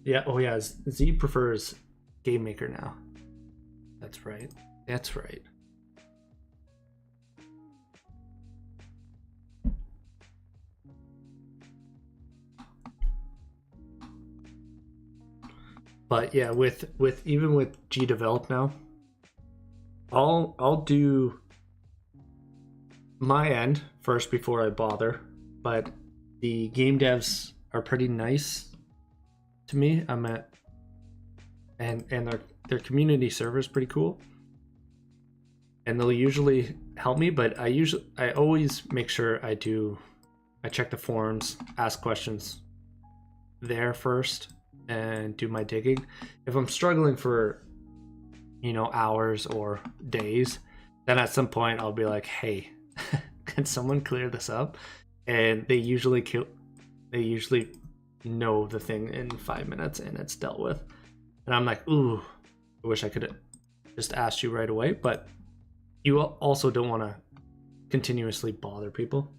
Yeah, oh yeah, Z prefers Game Maker now. That's right. That's right. But yeah, with even with GDevelop now, I'll do my end first before I bother. But the game devs are pretty nice to me. And their community server is pretty cool, and they'll usually help me. But I always make sure I check the forums, ask questions there first, and do my digging. If I'm struggling for, hours or days, then at some point I'll be like, hey, can someone clear this up? And they usually know the thing in 5 minutes and it's dealt with. And I'm like, ooh, I wish I could have just asked you right away. But you also don't want to continuously bother people.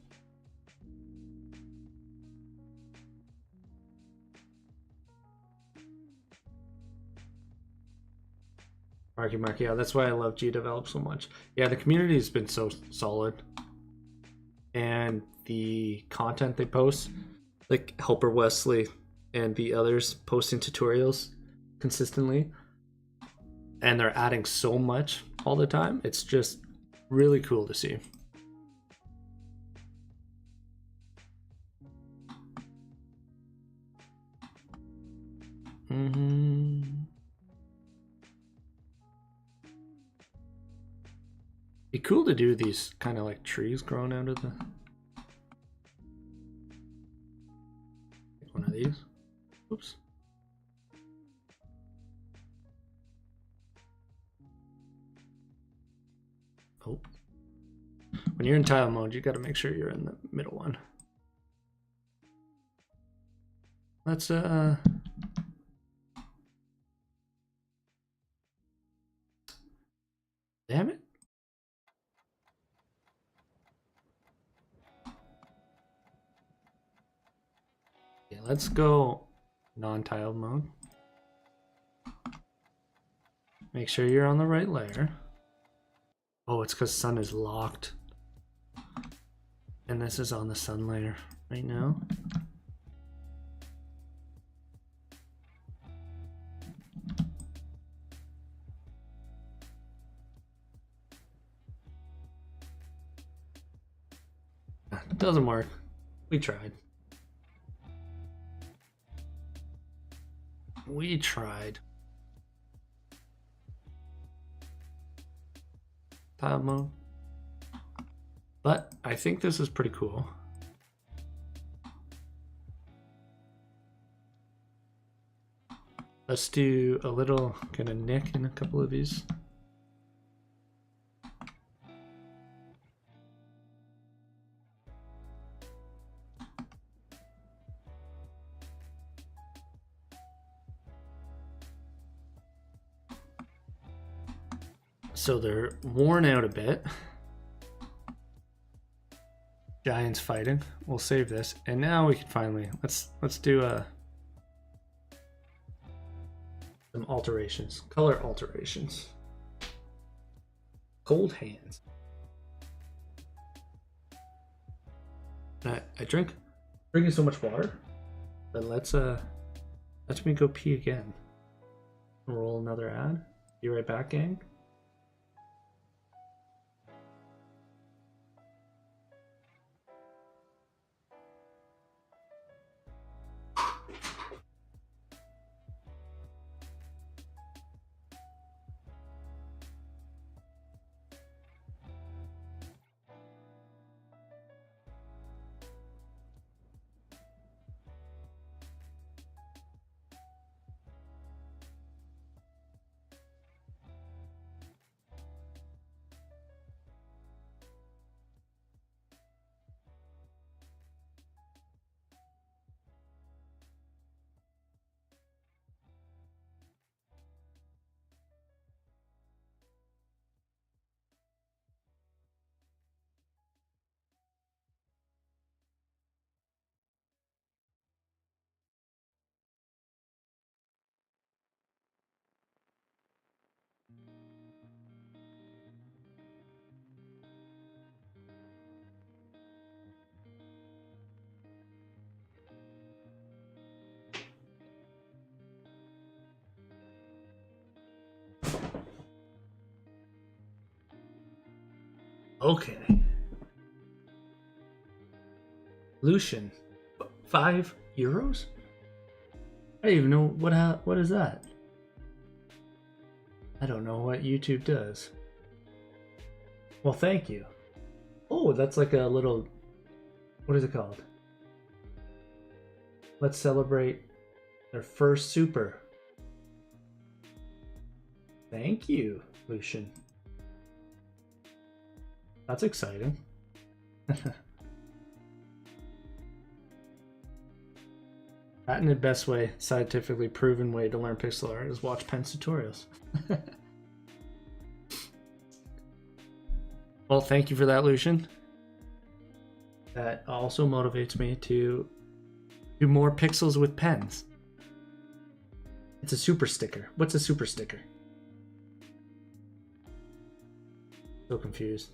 Marky, yeah, that's why I love GDevelop so much. Yeah, the community has been so solid. And the content they post, like Helper Wesley and the others posting tutorials consistently, and they're adding so much all the time. It's just really cool to see. Be cool to do these kind of like trees growing out of the one of these. Oops. Oh. When you're in tile mode, you got to make sure you're in the middle one. Let's damn it. Yeah, let's go non-tiled mode. Make sure you're on the right layer. Oh, it's because sun is locked. And this is on the sun layer right now. It doesn't work. We tried. We tried. Tile mode. But I think this is pretty cool. Let's do a little kind of nick in a couple of these. So they're worn out a bit. Giants fighting. We'll save this, and now we can finally let's do some alterations, color alterations. Cold hands. I drink drinking so much water, but let's me go pee again. Roll another ad. Be right back, gang. Okay. Lucian, €5? I don't even know what is that. I don't know what YouTube does. Well, thank you. Oh, that's like a little, what is it called? Let's celebrate their first super. Thank you, Lucian. That's exciting. Patented best way, scientifically proven way to learn pixel art is watch Penn's tutorials. Well, thank you for that, Lucian. That also motivates me to do more pixels with pens. It's a super sticker. What's a super sticker? So confused.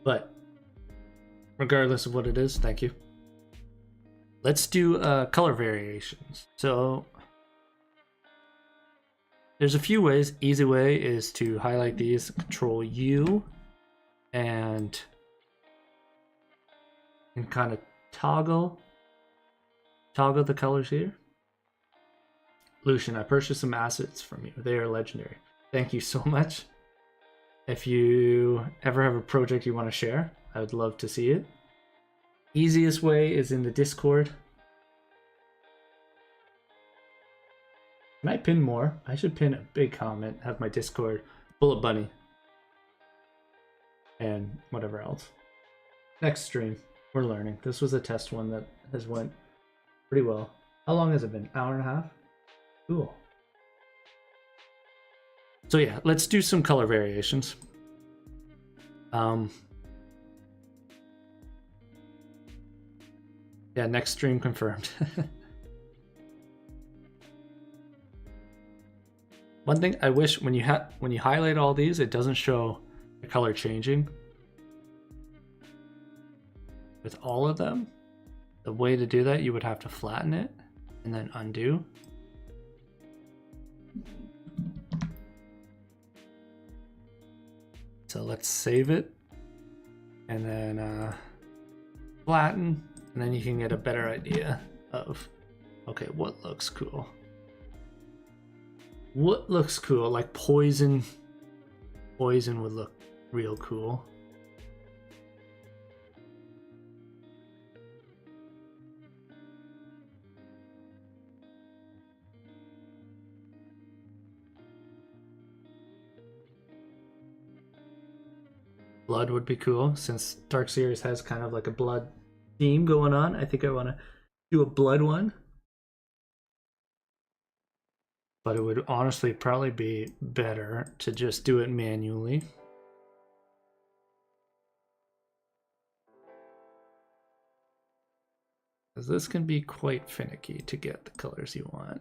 But regardless of what it is, thank you. Let's do color variations. So there's a few ways. Easy way is to highlight these, Control U, and kind of toggle the colors here. Lucian, I purchased some assets from you. They are legendary. Thank you so much. If you ever have a project you want to share, I would love to see it. Easiest way is in the Discord. Can I pin more? I should pin a big comment, have my Discord, Bullet Bunny, and whatever else. Next stream, we're learning. This was a test one that has went pretty well. How long has it been? Hour and a half? Cool. So yeah, let's do some color variations. Yeah, next stream confirmed. One thing I wish when you highlight all these, it doesn't show the color changing. With all of them, the way to do that, you would have to flatten it and then undo. So let's save it and then flatten, and then you can get a better idea of, okay, what looks cool. What looks cool? Like poison would look real cool. Blood would be cool, since Dark Series has kind of like a blood theme going on. I think I want to do a blood one. But it would honestly probably be better to just do it manually. Because this can be quite finicky to get the colors you want.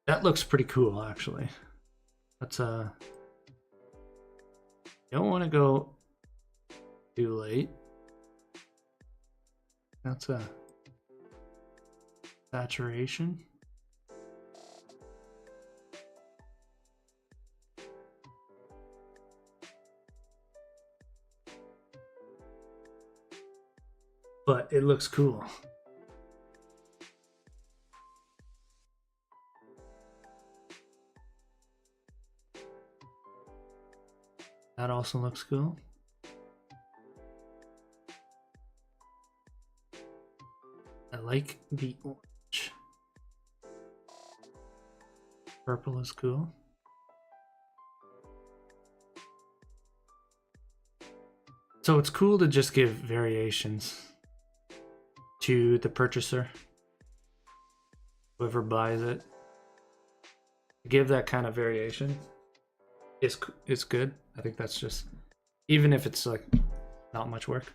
That looks pretty cool, actually. Let's don't want to go too late. That's a saturation. But it looks cool. That also looks cool. I like the orange. Purple is cool. So it's cool to just give variations to the purchaser, whoever buys it. Give that kind of variation is good. I think that's just, even if it's like not much work.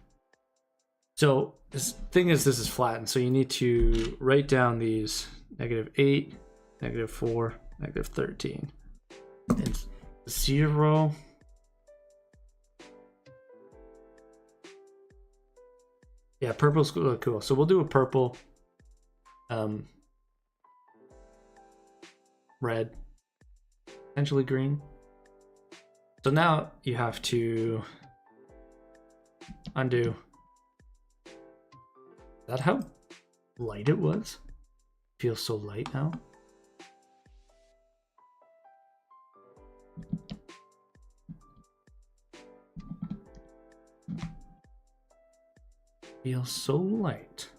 So this thing is, this is flattened, so you need to write down these -8, -4, -13, and 0. Yeah, purple's cool. So we'll do a purple, red, potentially green. So now you have to undo. Is that how light it was? Feels so light now. Feels so light.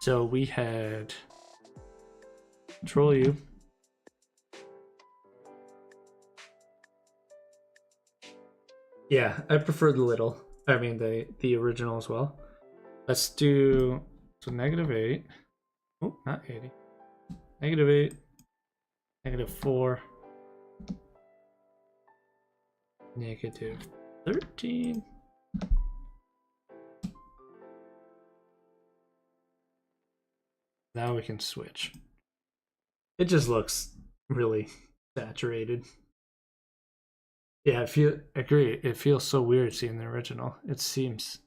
So we had Control U. Yeah, I prefer the little. I mean the original as well. Let's do so -8. Oh, not 80. -8, -4. -13. Now we can switch. It just looks really saturated. Yeah, I agree. It feels so weird seeing the original. It seems.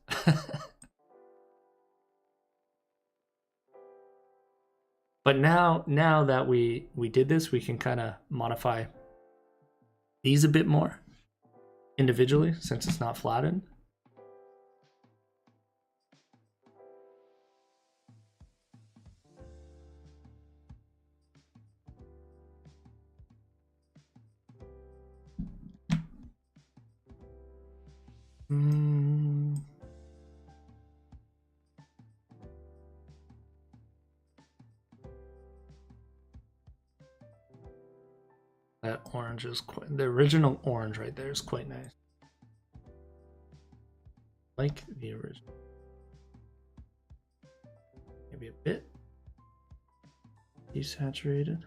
But now that we did this, we can kind of modify these a bit more individually since it's not flattened. That orange is quite, the original orange right there is quite nice. Like the original. Maybe a bit desaturated.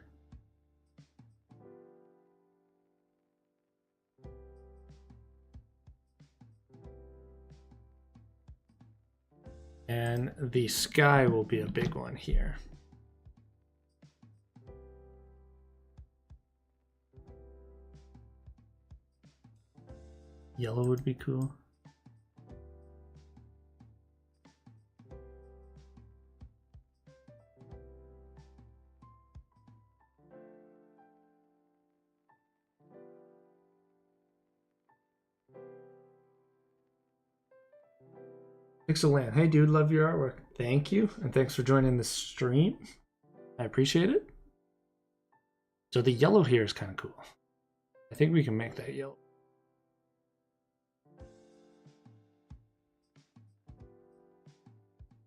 And the sky will be a big one here. Yellow would be cool. Pixel hey dude, love your artwork. Thank you, and thanks for joining the stream. I appreciate it. So the yellow here is kind of cool. I think we can make that yellow.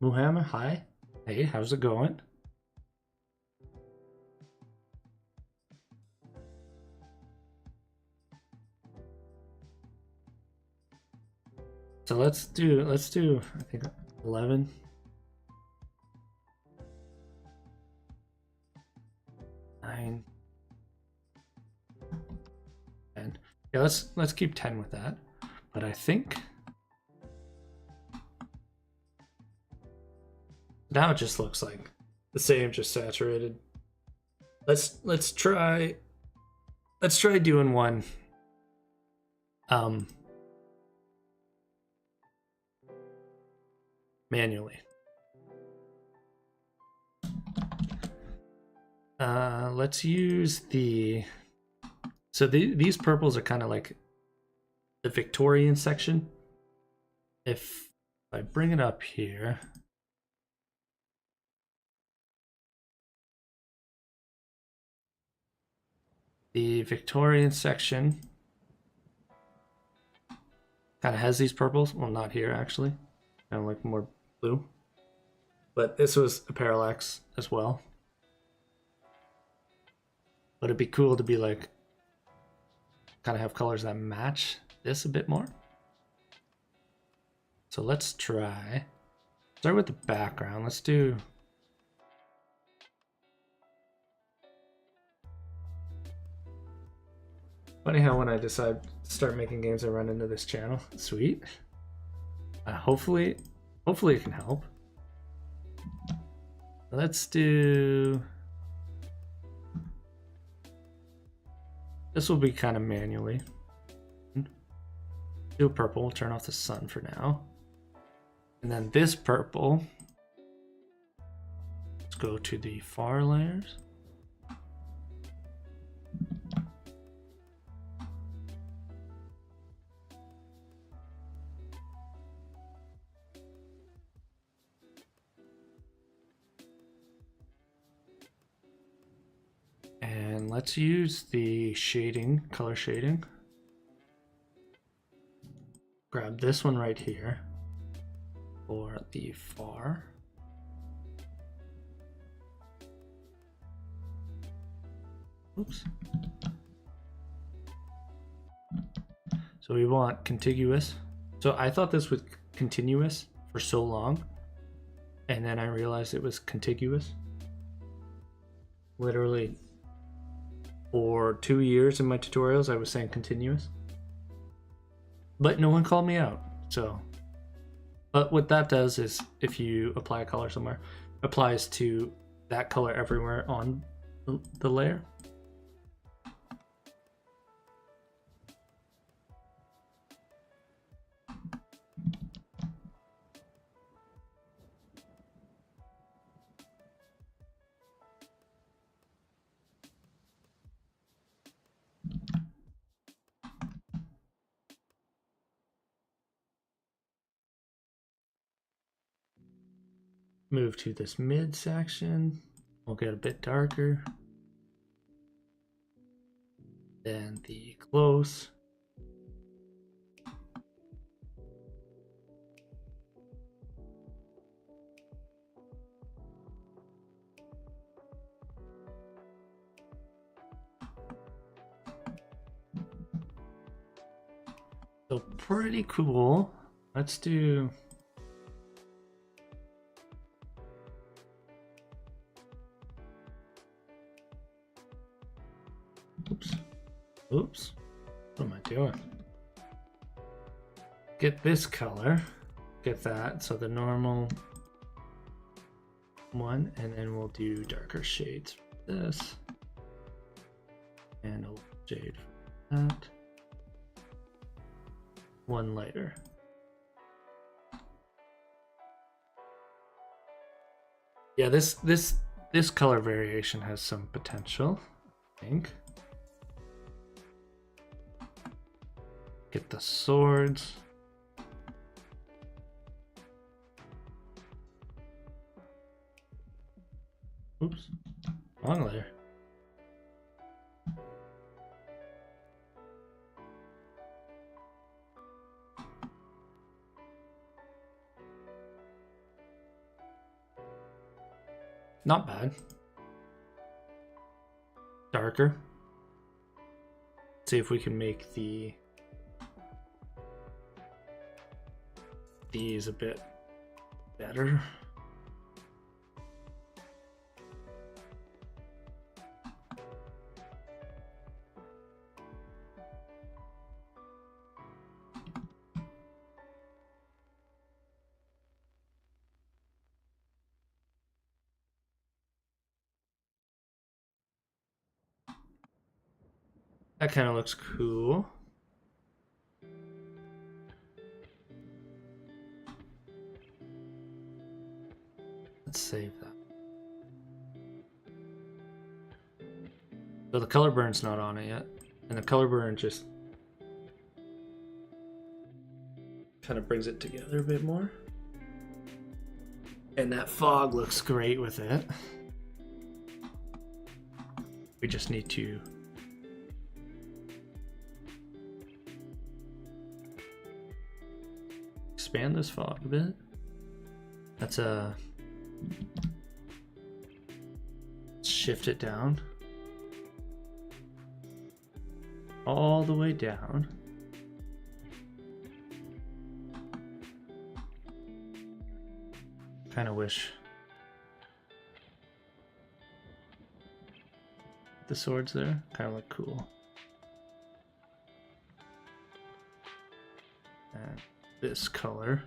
Muhammad, hi. Hey, how's it going? So let's do I think 11. 9. 10. Yeah, let's keep 10 with that. But I think now it just looks like the same, just saturated. Let's try doing one manually. Let's use these purples are kind of like the Victorian section. If I bring it up here, the Victorian section kind of has these purples. Well, not here actually. Kind of like more blue. But this was a Parallax as well. But it'd be cool to be like, kind of have colors that match this a bit more. So let's start with the background. Let's do funny how when I decide to start making games I run into this channel. Sweet. Hopefully it can help. Let's do, this will be kind of manually. Do a purple, we'll turn off the sun for now. And then this purple, let's go to the far layers. And let's use the shading, color shading. Grab this one right here for the far. Oops. So we want contiguous. So I thought this was continuous for so long, and then I realized it was contiguous. Literally for 2 years in my tutorials I was saying continuous. but no one called me out. So, but what that does is if you apply a color somewhere, it applies to that color everywhere on the layer. Move to this mid section. We'll get a bit darker. Then the close. So pretty cool. Let's do oops. What am I doing? Get this color. Get that. So the normal one, and then we'll do darker shades for this. And a shade for that. One lighter. Yeah, this color variation has some potential, I think. Get the swords. Oops, wrong layer. Not bad. Darker. See if we can make these a bit better. That kind of looks cool. Let's save that. So the color burn's not on it yet. And the color burn just kind of brings it together a bit more. And that fog looks great with it. We just need to expand this fog a bit. That's a shift it down all the way down. Kind of wish the swords there kind of look cool. And this color.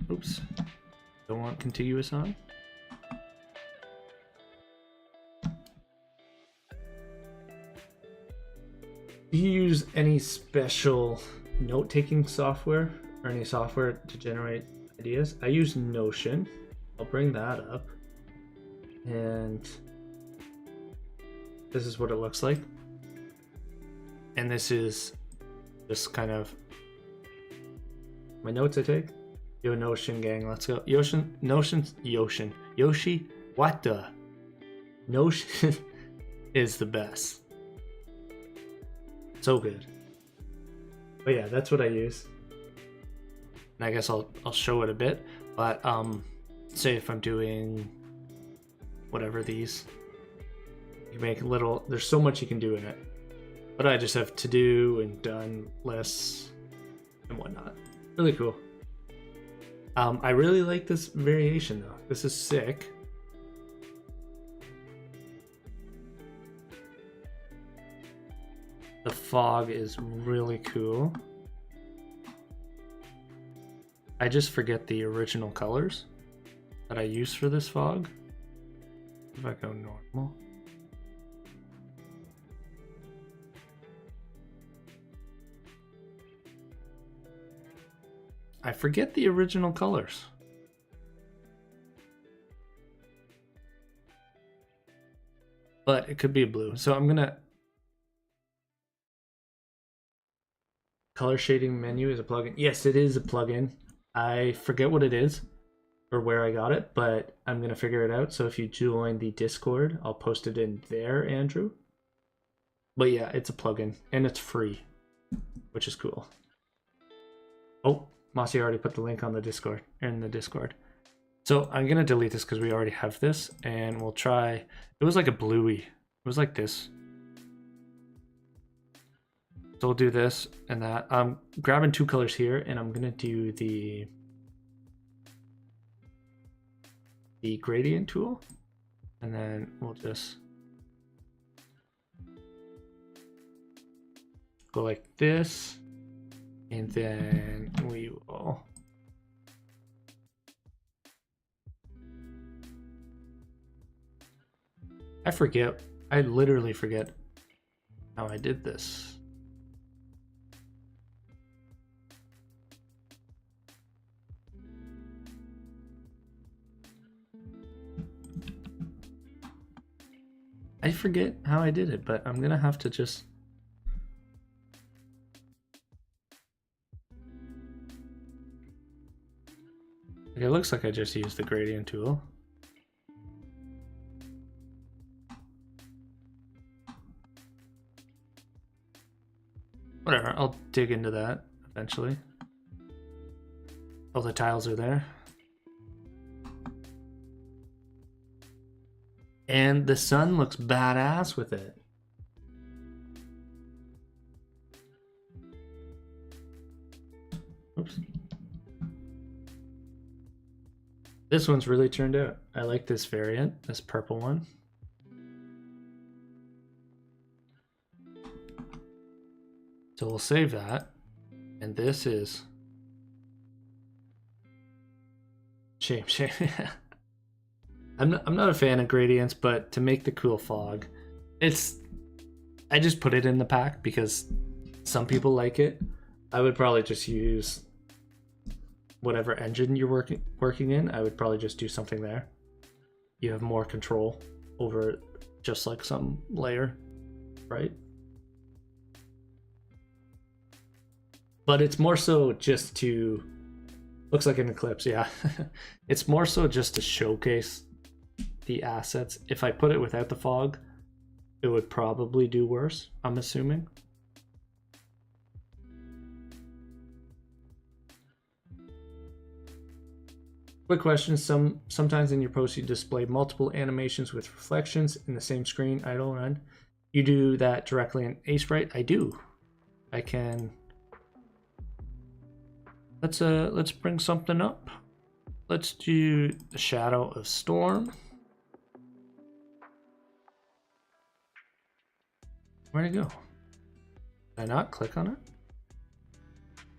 Oops. Don't want contiguous on. Do you use any special note-taking software or any software to generate ideas? I use Notion. I'll bring that up. And this is what it looks like. And this is just kind of my notes I take. Yo, Notion gang, let's go. Yoshi, what the? Notion is the best. So good. But yeah, that's what I use. And I guess I'll show it a bit. But say if I'm doing whatever these, you make little. There's so much you can do in it. But I just have to do and done lists and whatnot. Really cool. I really like this variation though. This is sick. fog is really cool. I just forget the original colors that I use for this fog. If I go normal. I forget the original colors. But it could be blue. So I'm gonna... Color shading menu is a plugin. Yes, it is a plugin. I forget what it is or where I got it, but I'm gonna figure it out. So if you join the Discord, I'll post it in there, Andrew. But yeah, it's a plugin and it's free, which is cool. Oh, Mossy already put the link on the Discord, in the Discord. So I'm gonna delete this because we already have this, and we'll try. It was like a bluey. It was like this. So we'll do this and that. I'm grabbing two colors here, and I'm gonna do the gradient tool, and then we'll just go like this, and then we will I forget. I literally forget how I did this. I forget how I did it, but I'm gonna have to just... It looks like I just used the gradient tool. Whatever, I'll dig into that eventually. Oh, the tiles are there. And the sun looks badass with it. Oops. This one's really turned out. I like this variant, this purple one. So we'll save that. And this is... Shame. I'm not a fan of gradients, but to make the cool fog, I just put it in the pack because some people like it. I would probably just use whatever engine you're working in. I would probably just do something there. You have more control over just like some layer, right? But it's more so just to... Looks like an eclipse, yeah. It's more so just to showcase the assets. If I put it without the fog, it would probably do worse, I'm assuming. Quick question, sometimes in your posts you display multiple animations with reflections in the same screen idle run. You do that directly in Aseprite? I do. I can... Let's bring something up. Let's do the Shadow of Storm. Where'd it go? Did I not click on it?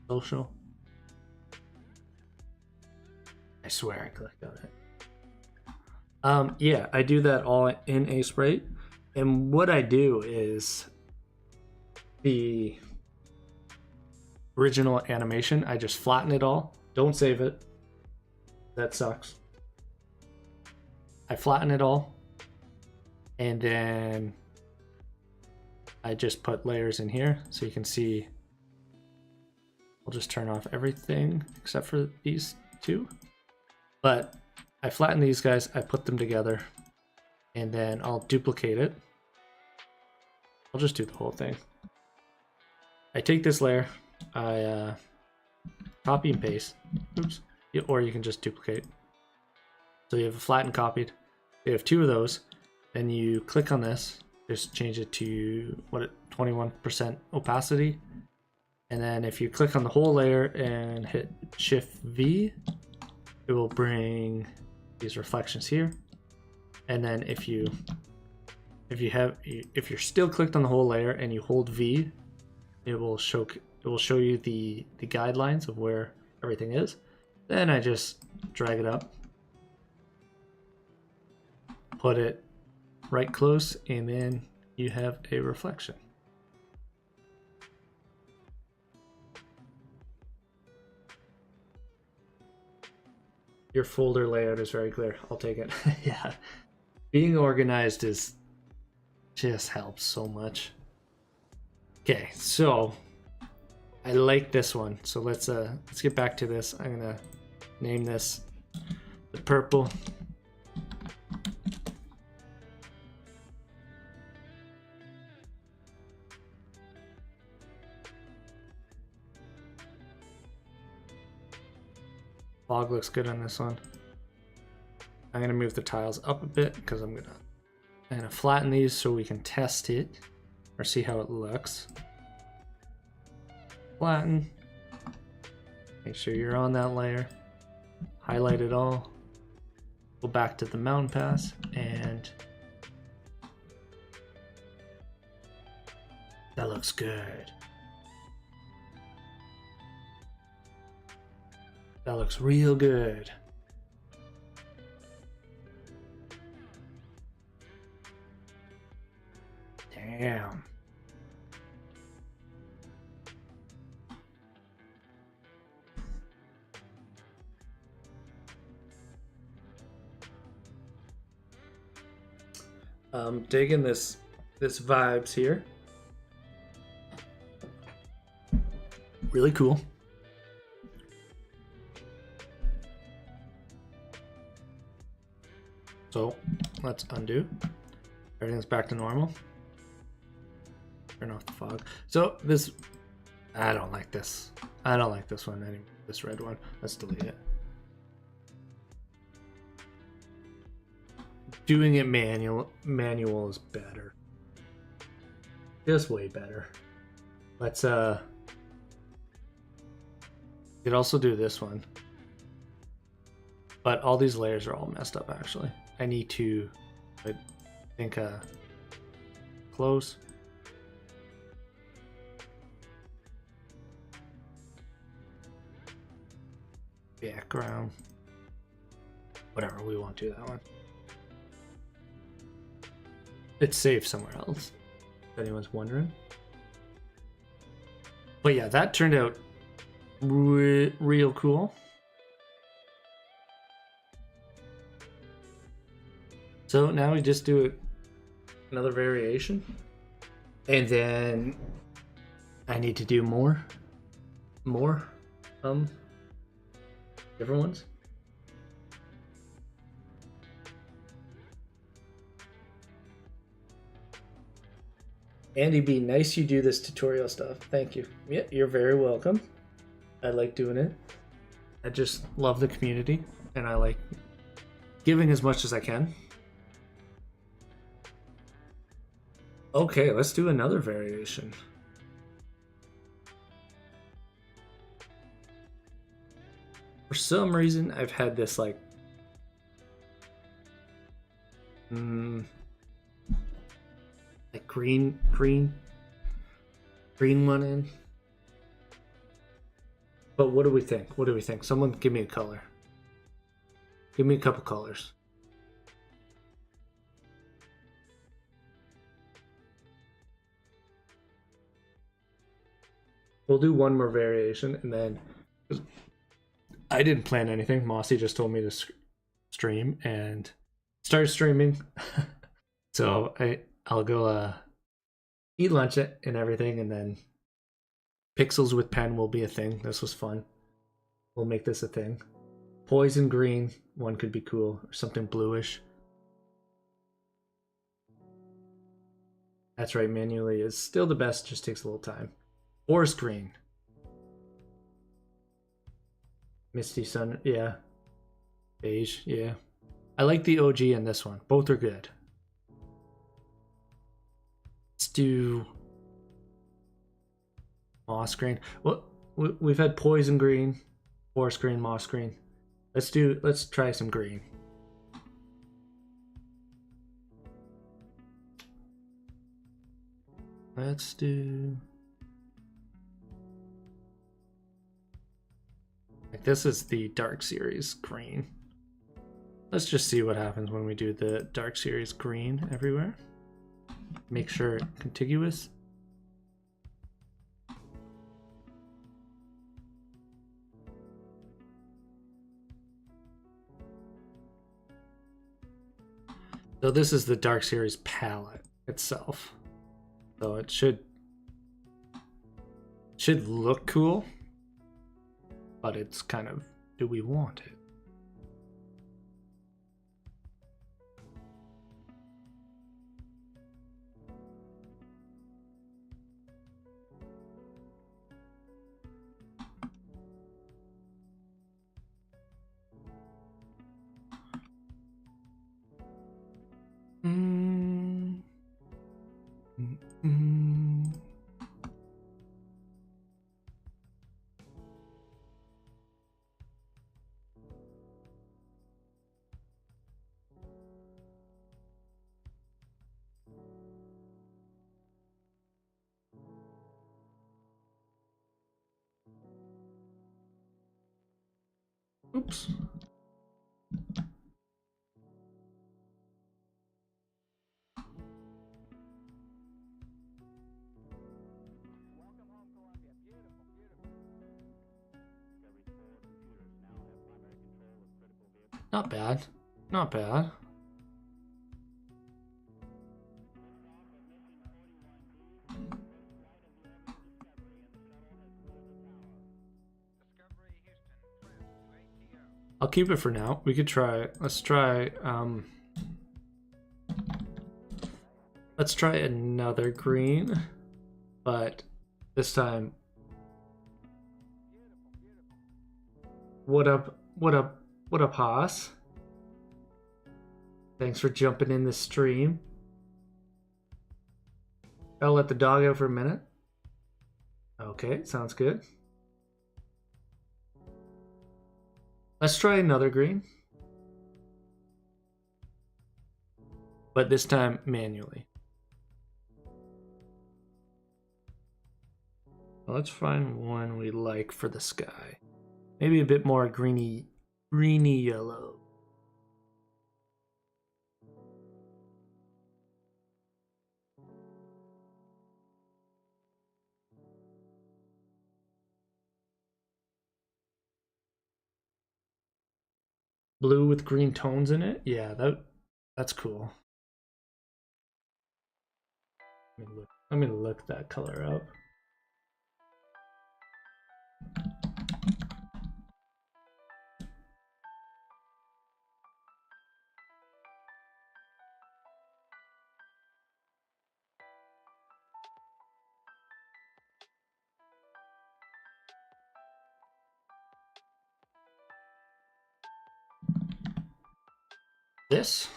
Social. I swear I clicked on it. Yeah, I do that all in Aseprite. And what I do is the original animation, I just flatten it all. Don't save it. That sucks. I flatten it all. And then I just put layers in here so you can see. I'll just turn off everything except for these two. But I flatten these guys, I put them together, and then I'll duplicate it. I'll just do the whole thing. I take this layer, I copy and paste. Oops. Or you can just duplicate. So you have a flattened copied. You have two of those. Then you click on this. Just change it to 21% opacity. And then if you click on the whole layer and hit Shift V, it will bring these reflections here. And then if you're still clicked on the whole layer and you hold V, it will show you the guidelines of where everything is. Then I just drag it up, put it right close, and then you have a reflection. Your folder layout is very clear. I'll take it. Yeah. Being organized just helps so much. Okay, so I like this one. So let's get back to this. I'm gonna name this the purple. Fog looks good on this one. I'm gonna move the tiles up a bit because I'm gonna flatten these so we can test it or see how it looks. Flatten. Make sure you're on that layer. Highlight it all. Go back to the mountain pass and that looks good. That looks real good. Damn. Digging this vibes here. Really cool. So let's undo. Everything's back to normal. Turn off the fog. So this, I don't like this. I don't like this one anymore. This red one. Let's delete it. Doing it manual is better. Just way better. Let's could also do this one. But all these layers are all messed up actually. I need to, I think, close. Background. Whatever, we won't do that one. It's saved somewhere else, if anyone's wondering. But yeah, that turned out real cool. So now we just do another variation. And then I need to do more different ones. Andy B, nice you do this tutorial stuff. Thank you. Yeah, you're very welcome. I like doing it. I just love the community and I like giving as much as I can. Okay, let's do another variation. For some reason, I've had this like green one in. But what do we think? What do we think? Someone give me a color. Give me a couple colors. We'll do one more variation and then I didn't plan anything. Mossy just told me to stream and start streaming. So I'll go eat lunch and everything, and then pixels with pen will be a thing. This was fun. We'll make this a thing. Poison green one could be cool, or something bluish. That's right, manually is still the best, just takes a little time. Forest green. Misty sun, yeah. Beige, yeah. I like the OG and this one. Both are good. Let's do moss green. Well, we've had poison green, forest green, moss green. Let's try some green. Let's do This is the Dark Series green. Let's just see what happens when we do the Dark Series green everywhere. Make sure it's contiguous. So this is the Dark Series palette itself. So it should look cool, but it's kind of, do we want it? Oops. Not bad. Not bad. I'll keep it for now. We could try. Let's try another green, but this time. What up, Haas? Thanks for jumping in the stream. I'll let the dog out for a minute. Okay, sounds good. Let's try another green. But this time manually. Let's find one we like for the sky. Maybe a bit more greeny yellow. Blue with green tones in it? Yeah, that's cool. Let me look that color up. This?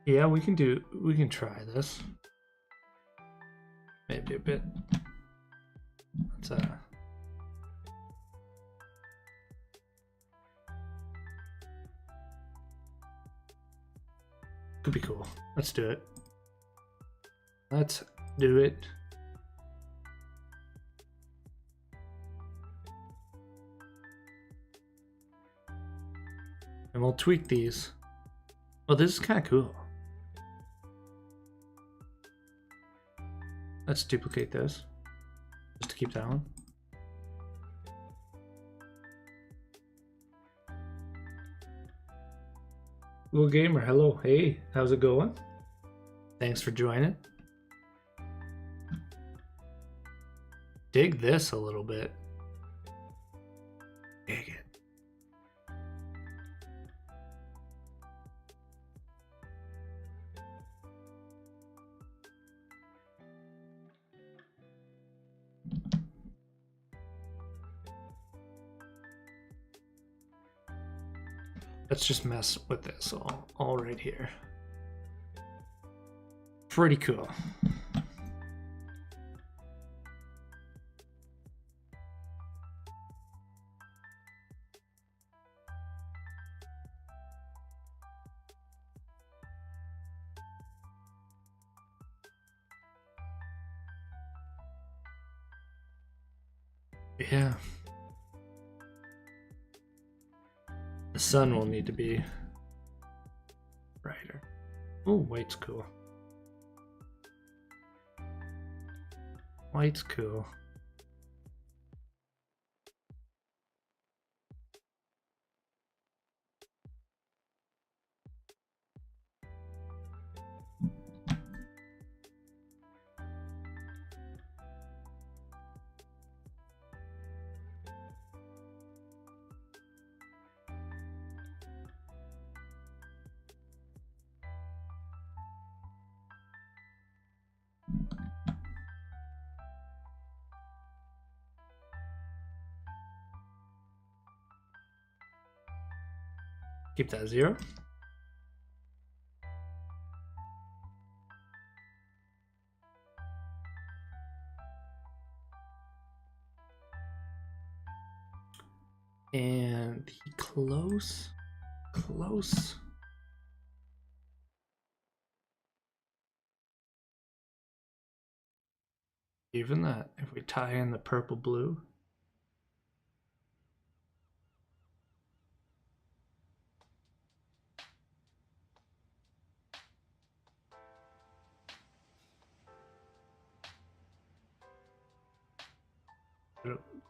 Yeah, we can try this. Maybe a bit. Let's could be cool. Let's do it. Let's do it. And we'll tweak these. Oh, this is kind of cool. Let's duplicate this just to keep that one. Little gamer, hello. Hey, how's it going? Thanks for joining. Dig this a little bit. Dig it. Let's just mess with this all right here. Pretty cool. Yeah. The sun will need to be brighter. Oh, white's cool. White's cool. Keep that 0. And the close. Even that, if we tie in the purple blue.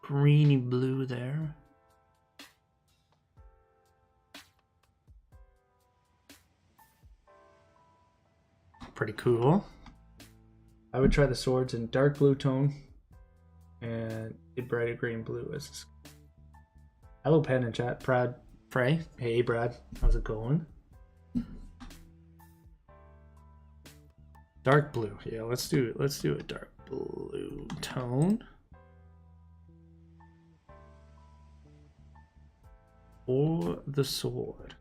Greeny blue there. Pretty cool. I would try the swords in dark blue tone and a brighter green blue as. Hello, Pen and chat. Brad Frey. Hey, Brad. How's it going? Dark blue. Yeah, let's do a dark blue tone. For the sword.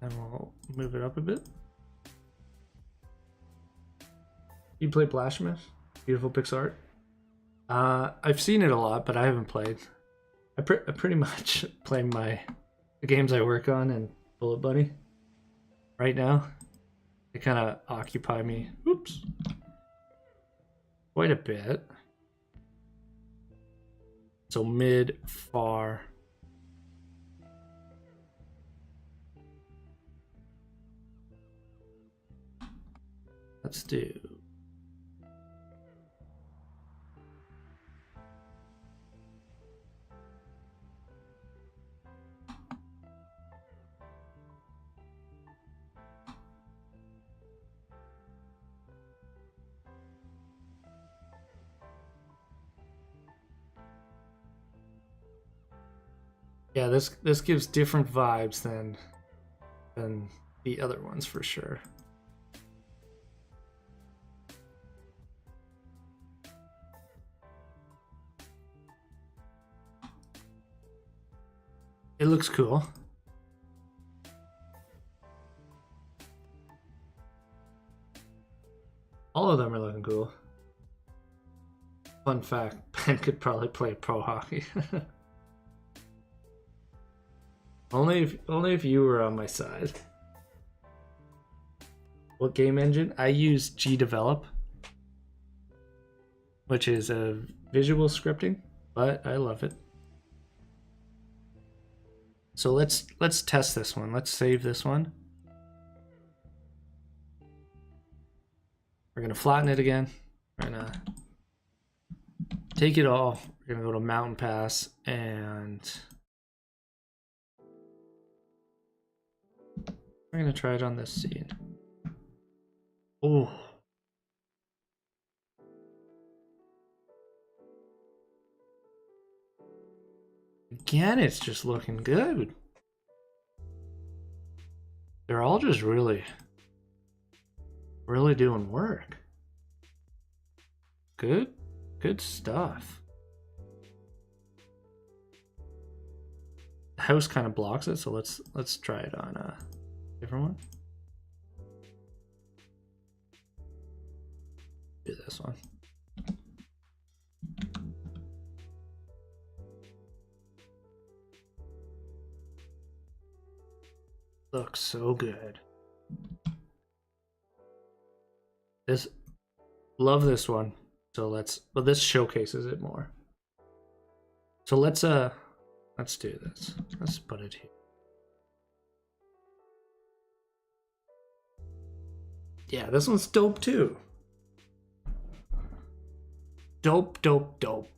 And we'll move it up a bit. You play Blasphemous? Beautiful pixel art. I've seen it a lot, but I haven't played. I pretty much play the games I work on and Bullet Bunny right now. They kind of occupy me. Oops. Quite a bit. So mid, far. Let's do. Yeah, this gives different vibes than the other ones for sure. It looks cool. All of them are looking cool. Fun fact, Ben could probably play pro hockey. only if you were on my side. What game engine? I use GDevelop, which is a visual scripting, but I love it. So let's test this one. Let's save this one. We're gonna flatten it again. We're gonna take it all. We're gonna go to Mountain Pass and we're gonna try it on this scene. Oh. Again, it's just looking good. They're all just really doing work. Good stuff. house kind of blocks it, so let's try it on a different one. Do this one. Looks so good. Love this one. So well, this showcases it more. So let's do this. Let's put it here. Yeah, this one's dope too. Dope, dope, dope.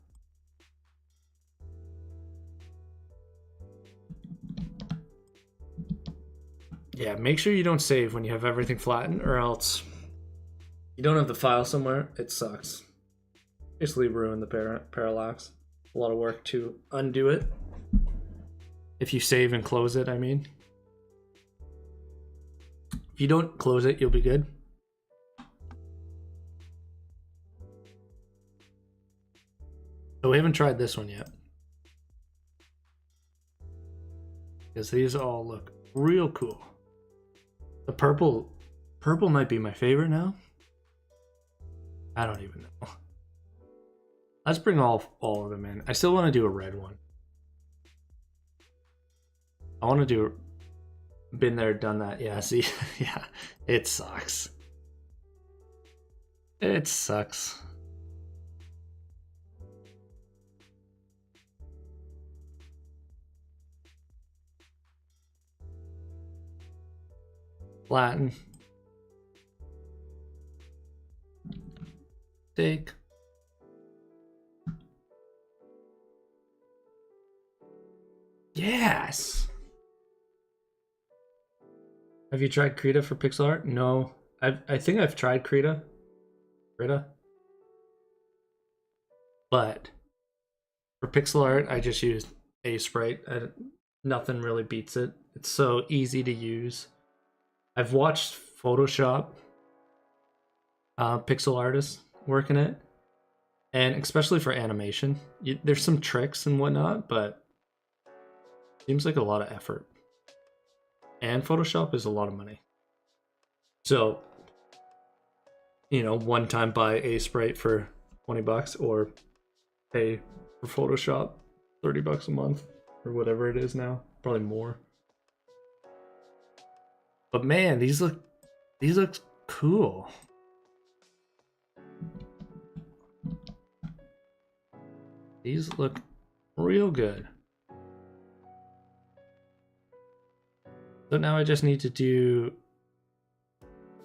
Yeah, make sure you don't save when you have everything flattened, or else you don't have the file somewhere. It sucks. Basically ruin the parallax. A lot of work to undo it. If you save and close it, I mean. If you don't close it, you'll be good. So we haven't tried this one yet. Because these all look real cool. The purple might be my favorite now. I don't even know. Let's bring all of them in. I still want to do a red one. I want to do been there, done that. Yeah, see, yeah, it sucks. It sucks. Flatten. Take. Yes. Have you tried Krita for pixel art? No. I think I've tried Krita. But for pixel art, I just used Sprite. Nothing really beats it. It's so easy to use. I've watched Photoshop pixel artists work in it, and especially for animation, there's some tricks and whatnot, but it seems like a lot of effort. And Photoshop is a lot of money. So, you know, one time buy Sprite for $20 or pay for Photoshop $30 a month or whatever it is now, probably more. But man, these look cool. These look real good. So now I just need to do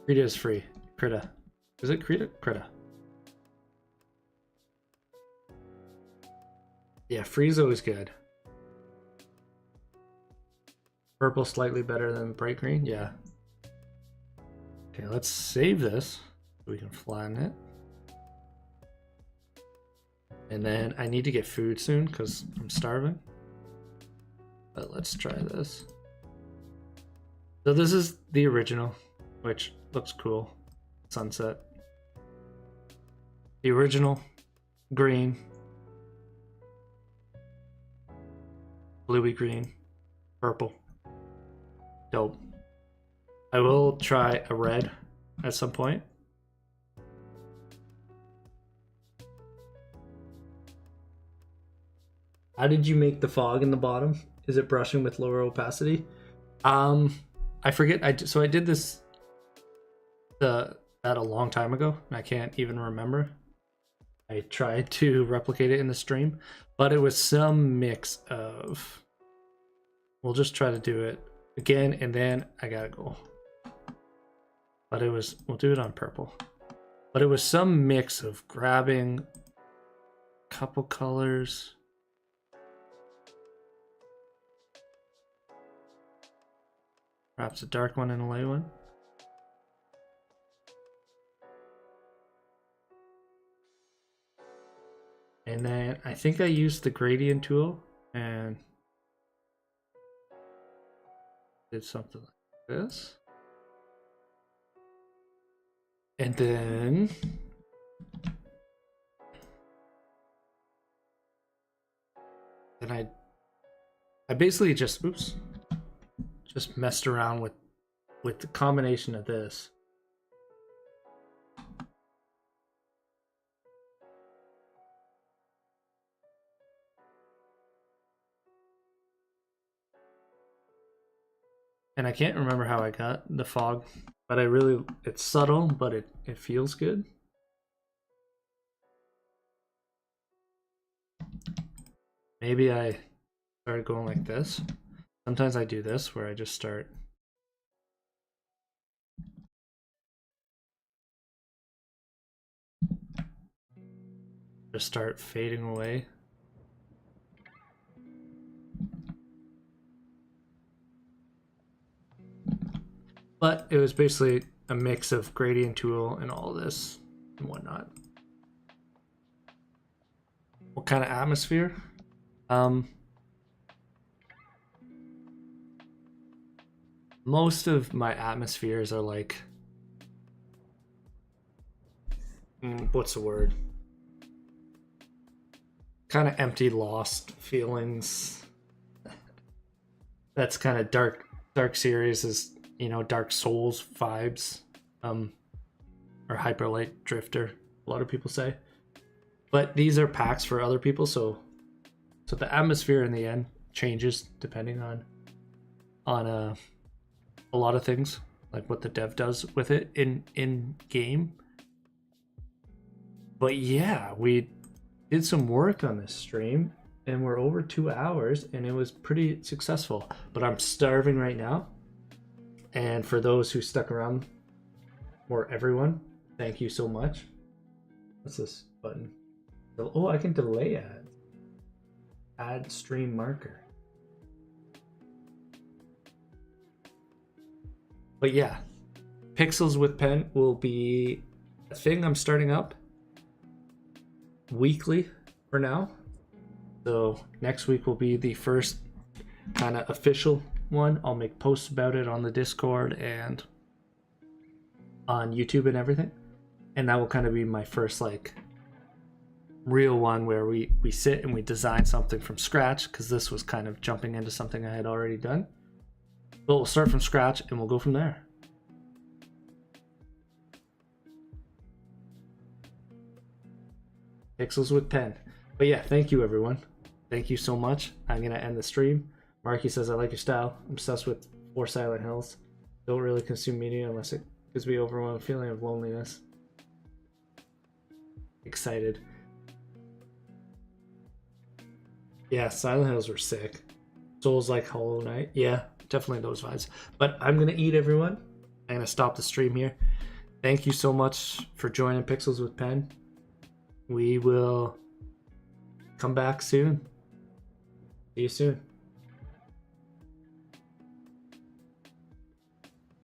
Krita is free. Krita. Is it Krita? Krita. Yeah, free is always good. Purple slightly better than bright green, yeah. Okay, let's save this so we can flatten it. And then I need to get food soon because I'm starving. But let's try this. So this is the original, which looks cool. Sunset. The original, green, bluey green, purple. Dope. I will try a red at some point. How did you make the fog in the bottom? Is it brushing with lower opacity? I forget. So I did this that a long time ago, and I can't even remember. I tried to replicate it in the stream, but it was some mix of. We'll just try to do it again, and then I gotta go. But it was. We'll do it on purple. But it was some mix of grabbing a couple colors. Perhaps a dark one and a light one. And then I think I used the gradient tool and did something like this. And then I basically just messed around with the combination of this. And I can't remember how I got the fog, but it's subtle, but it feels good. Maybe I started going like this. Sometimes I do this where I just start fading away. But it was basically a mix of gradient tool and all this and whatnot. What kind of atmosphere? Most of my atmospheres are like, what's the word? Kind of empty, lost feelings. That's kind of Dark Series is, you know, Dark Souls vibes, or Hyperlight Drifter, a lot of people say. But these are packs for other people, so the atmosphere in the end changes depending on a lot of things, like what the dev does with it in game. But yeah, we did some work on this stream, and we're over 2 hours, and it was pretty successful. But I'm starving right now. And for those who stuck around, or everyone, thank you so much. What's this button? Oh, I can delay ads. Add stream marker. But yeah, Pixels with Pen will be a thing I'm starting up weekly for now. So next week will be the first kind of official one. I'll make posts about it on the Discord and on YouTube and everything. And that will kind of be my first like real one where we sit and we design something from scratch, because this was kind of jumping into something I had already done. But we'll start from scratch and we'll go from there. Pixels with Pen. But yeah, thank you everyone. Thank you so much. I'm gonna end the stream. Marky says, I like your style. I'm obsessed with 4 Silent Hills. Don't really consume media unless it gives me overwhelming feeling of loneliness. Excited. Yeah, Silent Hills were sick. Souls like Hollow Knight. Yeah, definitely those vibes. But I'm gonna eat, everyone. I'm gonna stop the stream here. Thank you so much for joining Pixels with Pen. We will come back soon. See you soon.